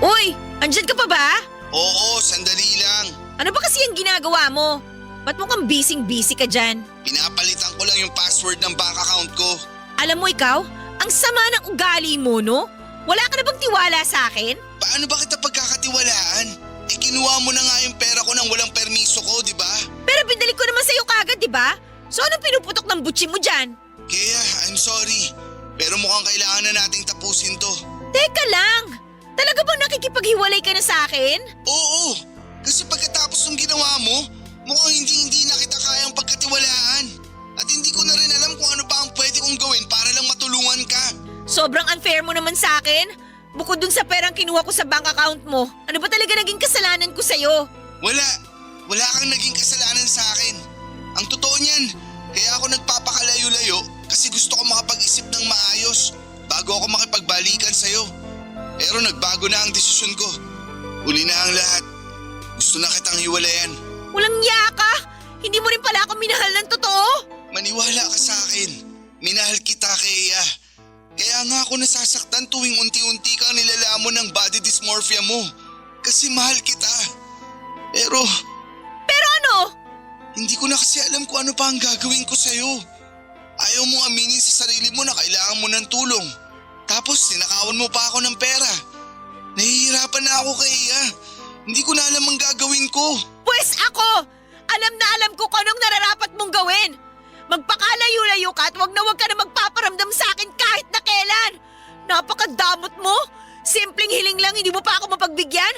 Uy, andyan ka pa ba? Oo, sandali lang. Ano ba kasi yung ginagawa mo? Ba't mukhang busy ka dyan? Pinapalitan ko lang yung password ng bank account ko. Alam mo ikaw, ang sama ng ugali mo, no? Wala ka na bang tiwala sa akin? Paano ba kita pagkakatiwalaan? Kinuha mo na nga yung pera ko nang walang permiso ko, di ba? Pero binalik ko naman sa'yo kagad, di ba? So anong pinuputok ng butsi mo dyan? Kaya, I'm sorry. Pero mukhang kailangan na nating tapusin to. Teka lang! Talaga bang nakikipaghiwalay ka na sa akin? Oo, kasi pagkatapos ng ginawa mo, mukhang hindi na kita kayang pagkatiwalaan. At hindi ko na rin alam kung ano pa ang pwede kong gawin para lang matulungan ka. Sobrang unfair mo naman sa akin. Bukod dun sa perang kinuha ko sa bank account mo, ano ba talaga naging kasalanan ko sa'yo? Wala kang naging kasalanan sa akin. Ang totoo niyan, kaya ako nagpapakalayo-layo kasi gusto ko makapag-isip ng maayos bago ako makipagbalikan sa'yo. Pero nagbago na ang desisyon ko. Uli na ang lahat. Gusto na kitang hiwalayan. Walang niya ka! Hindi mo rin pala ako minahal ng totoo? Maniwala ka sa akin. Minahal kita, Kea. Kaya nga ako nasasaktan tuwing unti-unti kang nilalamon ng body dysmorphia mo. Kasi mahal kita. Pero ano? hindi ko na kasi alam kung ano pa ang gagawin ko sa'yo. Ayaw mong aminin sa sarili mo na kailangan mo ng tulong. Tapos tinakawan mo pa ako ng pera. Nahihirapan na ako, Kea. Hindi ko na alam ang gagawin ko. Pwes ako! Alam na alam ko kung anong nararapat mong gawin. Magpakalayo-layo ka at wag ka na magpaparamdam sa akin kahit na kailan. Napakadamot mo. Simpleng hiling lang, hindi mo pa ako mapagbigyan.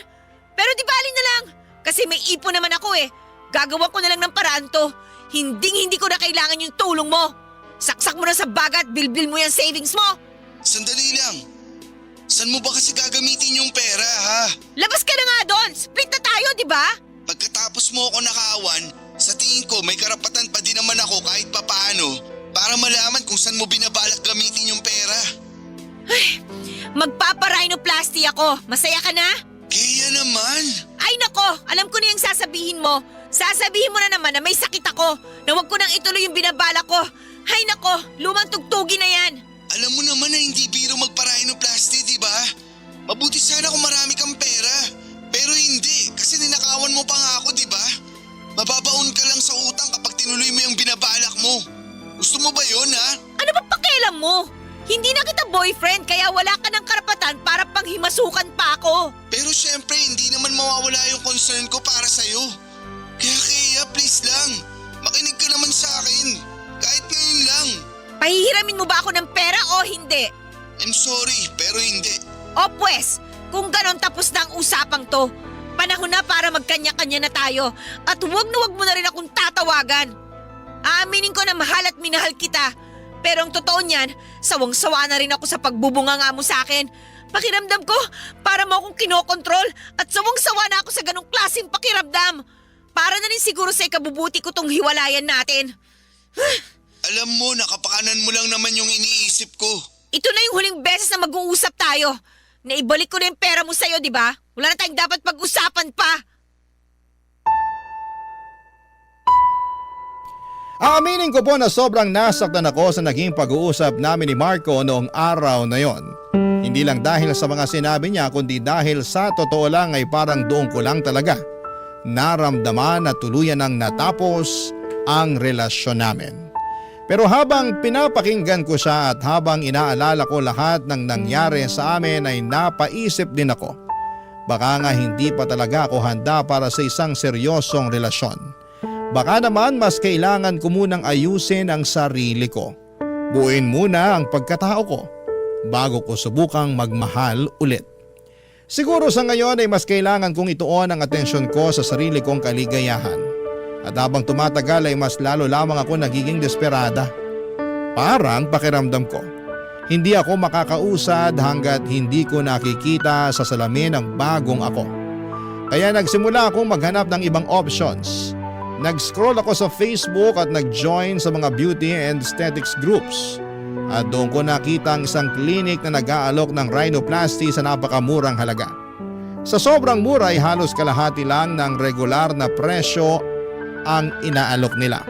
Pero di bali na lang. Kasi may ipon naman ako eh. Gagawa ko na lang ng paraan to. Hindi ko na kailangan yung tulong mo. Saksak mo na sa baga at bilbil mo yung savings mo. Sandali lang. Saan mo ba kasi gagamitin yung pera, ha? Labas ka na nga doon. Split na tayo, di ba? Pagkatapos mo ako nakaawan, sa tingin ko may karapatan pa din naman ako kahit papaano para malaman kung saan mo binabalak gamitin yung pera. Magpaparhinoplasty ako. Masaya ka na? Kaya naman. Ay nako, alam ko na yung sasabihin mo. Sasabihin mo na naman na may sakit ako, na wag ko nang ituloy yung binabala ko. Ay nako, lumang tugtugin na yan. Alam mo naman na hindi biro magpa-rhinoplasty, di ba? Mabuti sana kung marami kang pera. Pero hindi, kasi ninakawan mo pa nga ako, di ba? Mababaon ka lang sa utang kapag tinuloy mo yung binabalak mo. Gusto mo ba yun, ha? Ano ba pakialam mo? Hindi na kita boyfriend kaya wala ka ng karapatan para panghimasukan pa ako. Pero syempre, hindi naman mawawala yung concern ko para sa'yo. Kaya please lang, makinig ka naman sa akin. Kahit ngayon lang. Pahihiramin mo ba ako ng pera o hindi? I'm sorry, pero hindi. O pwes, kung ganon tapos na ang usapang to. Panahon na para magkanya-kanya na tayo at huwag mo na rin akong tatawagan. Aaminin ko na mahal at minahal kita. Pero ang totoo niyan, sawang-sawa na rin ako sa pagbubunganga mo sa akin. Pakiramdam ko, para mo akong kinokontrol at sawang-sawa na ako sa ganong klaseng pakiramdam. Para na rin siguro sa ikabubuti ko tong hiwalayan natin. Alam mo, nakapakanan mo lang naman yung iniisip ko. Ito na yung huling beses na mag-uusap tayo. Naibalik ko na yung pera mo sa'yo, di ba? Wala na tayong dapat pag-usapan pa. Aaminin ko po na sobrang nasaktan ako sa naging pag-uusap namin ni Marco noong araw na yon. Hindi lang dahil sa mga sinabi niya kundi dahil sa totoo lang ay parang doon ko lang talaga naramdaman na tuluyan nang natapos ang relasyon namin. Pero habang pinapakinggan ko siya at habang inaalala ko lahat ng nangyari sa amin ay napaisip din ako. Baka nga hindi pa talaga ako handa para sa isang seryosong relasyon. Baka naman mas kailangan ko munang ayusin ang sarili ko. Buuin muna ang pagkatao ko bago ko subukang magmahal ulit. Siguro sa ngayon ay mas kailangan kong ituon ang atensyon ko sa sarili kong kaligayahan. At habang tumatagal ay mas lalo lamang ako nagiging desperada. Parang pakiramdam ko, hindi ako makakausad hanggat hindi ko nakikita sa salamin ang bagong ako. Kaya nagsimula akong maghanap ng ibang options. Nag-scroll ako sa Facebook at nag-join sa mga beauty and aesthetics groups. At doon ko nakita ang isang clinic na nag-aalok ng rhinoplasty sa napakamurang halaga. Sa sobrang mura ay halos kalahati lang ng regular na presyo ang inaalok nila.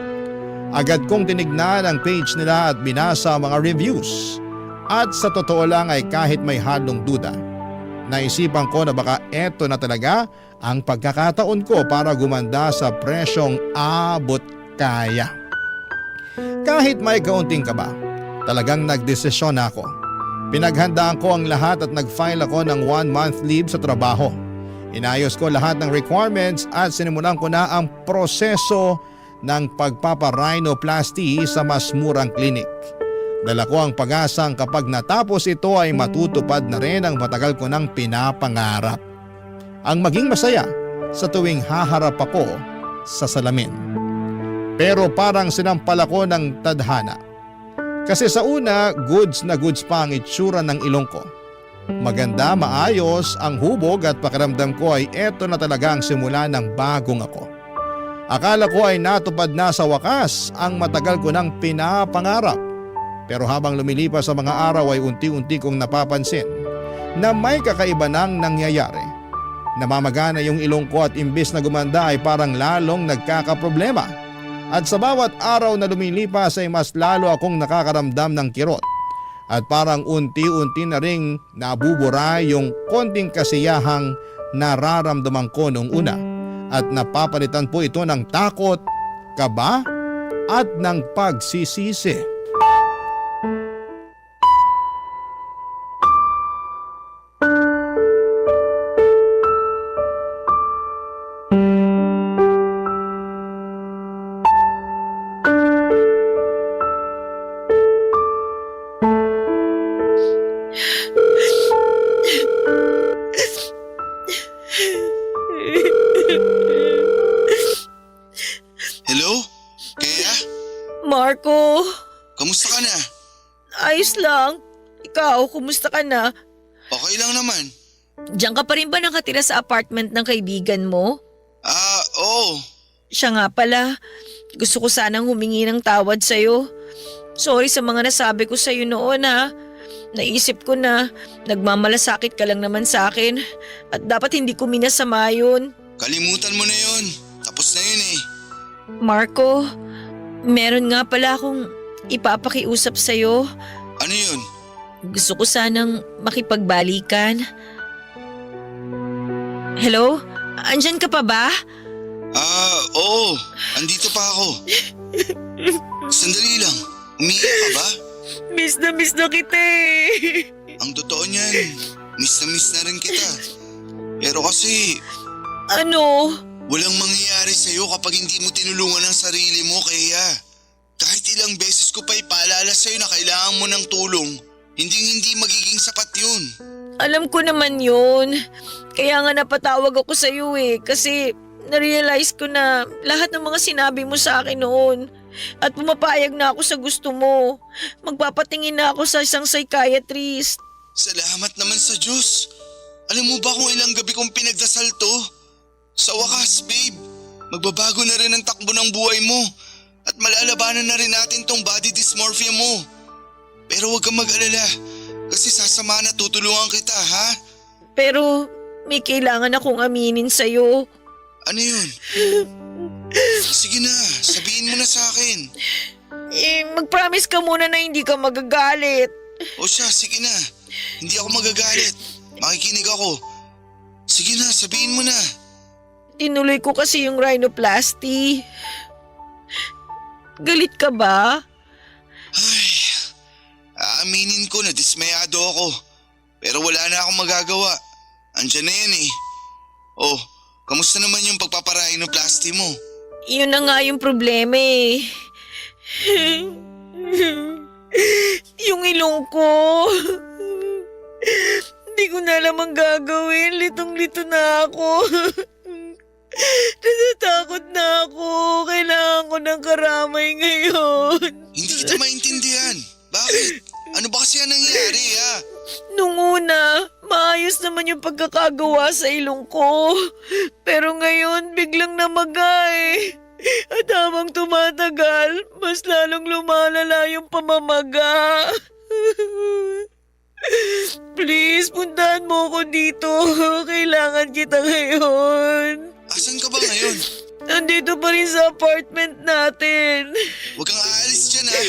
Agad kong tinignan ang page nila at binasa ang mga reviews. At sa totoo lang ay kahit may halong duda, naisipan ko na baka eto na talaga ang pagkakataon ko para gumanda sa presyong abot kaya. Kahit may kaunting kaba, talagang nagdesisyon ako. Pinaghandaan ko ang lahat at nag-file ako ng 1-month leave sa trabaho. Inayos ko lahat ng requirements at sinimulan ko na ang proseso ng pagpapa-rhinoplasty sa mas murang klinik. Dala ko ang pag-asang kapag natapos ito ay matutupad na rin ang matagal ko nang pinapangarap. Ang maging masaya sa tuwing haharap ako sa salamin. Pero parang sinampal ako ng tadhana. Kasi sa una, goods na goods pa ang itsura ng ilong ko. Maganda, maayos ang hubog at pakiramdam ko ay eto na talaga ang simula ng bagong ako. Akala ko ay natupad na sa wakas ang matagal ko nang pinapangarap. Pero habang lumilipas sa mga araw ay unti-unti kong napapansin na may kakaiba nang nangyayari. Namamagana yung ilong ko at imbis na gumanda ay parang lalong nagkakaproblema. At sa bawat araw na lumilipas ay mas lalo akong nakakaramdam ng kirot. At parang unti-unti na ring nabubura yung konting kasiyahang nararamdaman ko noong una. At napapalitan po ito ng takot, kaba at ng pagsisisi. Hello? Kaya? Marco, Kamusta ka na? ayos lang. Ikaw, kumusta ka na? Okay lang naman. Diyan ka pa rin ba nakatira sa apartment ng kaibigan mo? Oo. Siya nga pala, gusto ko sanang humingi ng tawad sa'yo. Sorry sa mga nasabi ko sa'yo noon ha. Naisip ko na nagmamalasakit ka lang naman sa akin at dapat hindi ko minasama yun. Kalimutan mo na yun. Tapos na yun eh. Marco, meron nga pala akong ipapakiusap sa'yo. Ano yun? Gusto ko sanang makipagbalikan. Hello? Andyan ka pa ba? Oo. Andito pa ako. Sandali lang. Umiiyak ka ba? Miss na kita eh. Ang totoo niyan, miss na rin kita. Pero kasi, Ano? walang mangyayari sa'yo kapag hindi mo tinulungan ang sarili mo, kaya kahit ilang beses ko pa ipaalala sa'yo na kailangan mo ng tulong, hindi magiging sapat yun. Alam ko naman yun. Kaya nga napatawag ako sa iyo eh. Kasi narealize ko na lahat ng mga sinabi mo sa akin noon. At pumapayag na ako sa gusto mo. Magpapatingin na ako sa isang psychiatrist. Salamat naman sa Diyos. Alam mo ba kung ilang gabi kong pinagdasal to? Sa wakas, babe, magbabago na rin ang takbo ng buhay mo. At malalabanan na rin natin tong body dysmorphia mo. Pero huwag kang mag-alala. Kasi sasama na tutulungan kita, ha? Pero may kailangan akong aminin sa'yo. Ano yun? Sige na, sabihin mo na sa akin. Mag-promise ka muna na hindi ka magagalit. O siya, sige na. Hindi ako magagalit. Makikinig ako. Sige na, sabihin mo na. Tinuloy ko kasi yung rhinoplasty. Galit ka ba? Ay, aaminin ko na dismayado ako. Pero wala na akong magagawa. Andiyan na yan eh. Oh, kamusta naman yung pagpaparhinoplasty mo? Yun na nga yung problema eh. Yung ilong ko. Hindi ko na alam ang gagawin. Litong-lito na ako. Natatakot na ako. Kailangan ko ng karamay ngayon. Hindi kita maintindihan. Bakit? Ano ba kasi ang nangyari ha? Nung una, maayos naman yung pagkakagawa sa ilong ko. Pero ngayon, biglang namagay. At habang tumatagal, mas lalong lumalala yung pamamaga. Please, puntahan mo ako dito. Kailangan kita ngayon. Asan ka ba ngayon? Nandito pa rin sa apartment natin. Huwag kang aalis dyan ha.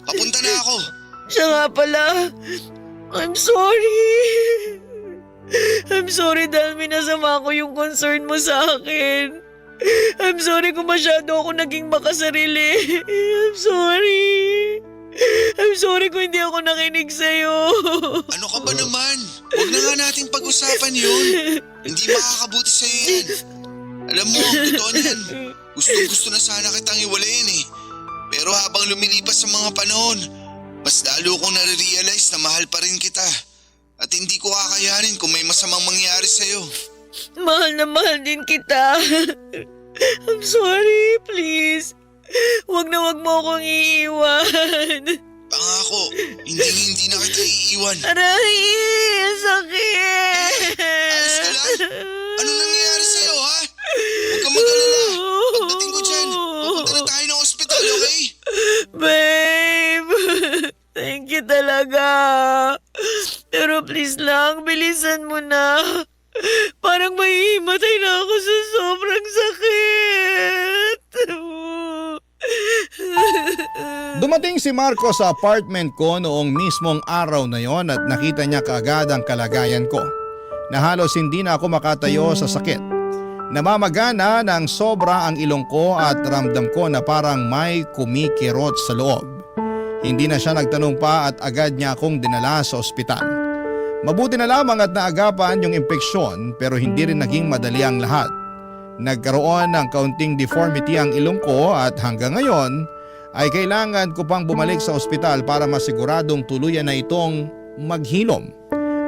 Papunta na ako. Siya nga pala. I'm sorry. I'm sorry dahil minasama ko yung concern mo sa akin. I'm sorry kung masyado ako naging makasarili. I'm sorry. I'm sorry kung hindi ako nakinig sa'yo. Ano ka ba naman? Huwag na nga nating pag-usapan yun. Hindi makakabuti sa'yo yan. Alam mo, totoo niyan. Gusto na sana kitang iwalayin eh. Pero habang lumilipas sa mga panahon, mas lalo kong nare-realize na mahal pa rin kita. At hindi ko kakayanin kung may masamang mangyari sa'yo. Mahal na mahal din kita. I'm sorry, please. Huwag na huwag mo akong iiwan. Pangako, hindi na kita iiwan. Aray, ang sakit. Ayos ka lang? Anong nangyayari sa'yo ha? Huwag kang mag-alala. Pagdating ko dyan, pupunta na tayo ng ospital, okay? Babe, thank you talaga. Pero please lang, bilisan mo na. Parang mahihimatay na ako sa sobrang sakit. Dumating si Marco sa apartment ko noong mismong araw na yon at nakita niya kaagad ang kalagayan ko. Na halos hindi na ako makatayo sa sakit. Namamagana ng sobra ang ilong ko at ramdam ko na parang may kumikirot sa loob. Hindi na siya nagtanong pa at agad niya akong dinala sa ospital. Mabuti na lamang at naagapan yung impeksyon pero hindi rin naging madali ang lahat. Nagkaroon ng kaunting deformity ang ilong ko at hanggang ngayon ay kailangan ko pang bumalik sa ospital para masiguradong tuluyan na itong maghilom.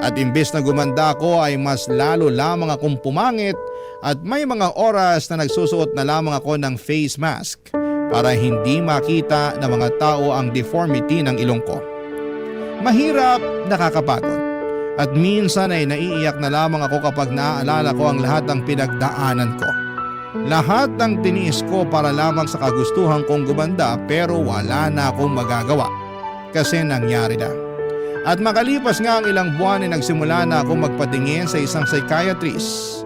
At imbes na gumanda ako ay mas lalo lamang akong pumangit at may mga oras na nagsusuot na lamang ako ng face mask para hindi makita ng mga tao ang deformity ng ilong ko. Mahirap, nakakapagod. At minsan ay naiiyak na lamang ako kapag naaalala ko ang lahat ng pinagdaanan ko. Lahat ng tiniis ko para lamang sa kagustuhan kong gumanda pero wala na akong magagawa kasi nangyari na. At makalipas nga ang ilang buwan ay nagsimula na akong magpatingin sa isang psychiatrist.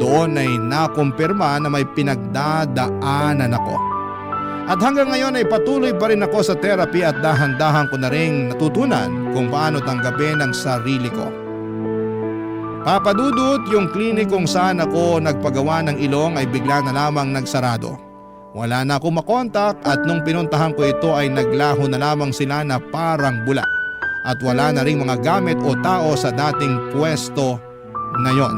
Doon ay nakumpirma na may pinagdadaanan ako. At hanggang ngayon ay patuloy pa rin ako sa therapy at dahan-dahan ko na rin natutunan kung paano tanggapin ang sarili ko. Papadudot, yung klinik kung saan ako nagpagawa ng ilong ay bigla na lamang nagsarado. Wala na akong makontak at nung pinuntahan ko ito ay naglaho na lamang sila na parang bula. At wala na ring mga gamit o tao sa dating pwesto na yon.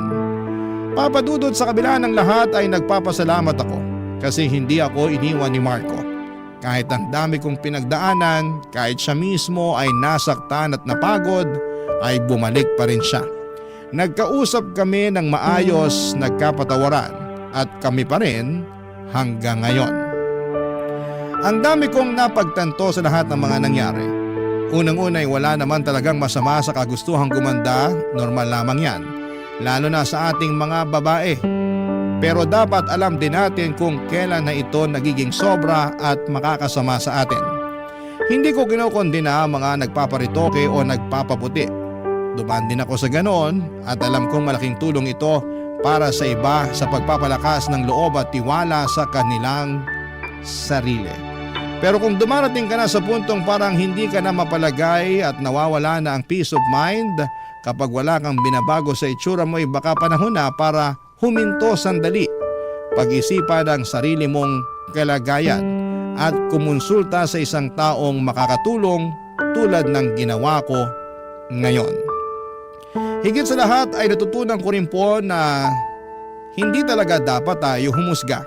Papadudot, sa kabila ng lahat ay nagpapasalamat ako kasi hindi ako iniwan ni Marco. Kahit ang dami kong pinagdaanan, kahit siya mismo ay nasaktan at napagod, ay bumalik pa rin siya. Nagkausap kami ng maayos, nagkapatawaran at kami pa rin hanggang ngayon. Ang dami kong napagtanto sa lahat ng mga nangyari. Unang-una ay wala naman talagang masama sa kagustuhang gumanda, normal lamang yan. Lalo na sa ating mga babae. Pero dapat alam din natin kung kailan na ito nagiging sobra at makakasama sa atin. Hindi ko kinukondena ang mga nagpaparitoke o nagpapaputi. Dumaan din ako sa ganoon at alam kong malaking tulong ito para sa iba sa pagpapalakas ng loob at tiwala sa kanilang sarili. Pero kung dumarating ka na sa puntong parang hindi ka na mapalagay at nawawala na ang peace of mind, kapag wala kang binabago sa itsura mo ay baka panahon na para huminto sandali, pag-isipan ang sarili mong kalagayan at kumonsulta sa isang taong makakatulong tulad ng ginawa ko ngayon. Higit sa lahat ay natutunan ko rin po na hindi talaga dapat tayo humusga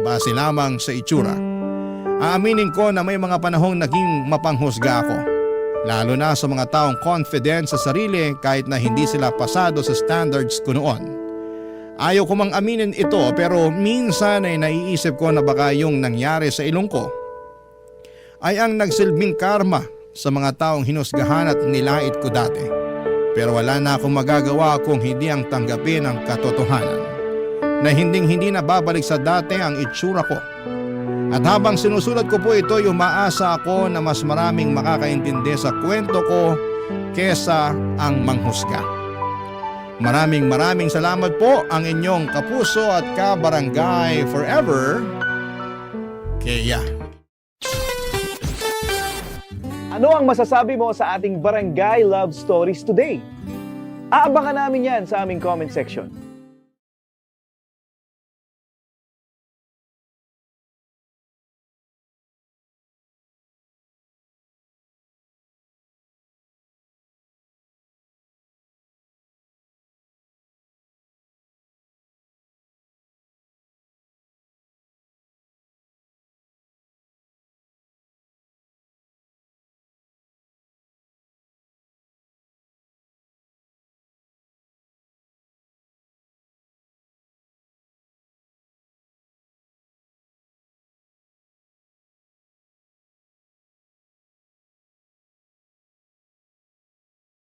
base lamang sa itsura. Aaminin ko na may mga panahong naging mapanghusga ako, lalo na sa mga taong confident sa sarili kahit na hindi sila pasado sa standards ko noon. Ayaw ko mang aminin ito pero minsan ay naiisip ko na baka yung nangyari sa ilong ko ay ang nagsilbing karma sa mga taong hinusgahan at nilait ko dati. Pero wala na akong magagawa kung hindi ang tanggapin ang katotohanan na hindi na babalik sa dati ang itsura ko. At habang sinusulat ko po ito, umaasa ako na mas maraming makakaintindi sa kwento ko kesa ang manghusga. Maraming salamat po ang inyong kapuso at kabarangay forever, Kea. Ano ang masasabi mo sa ating Barangay Love Stories today? Aabangan namin yan sa aming comment section.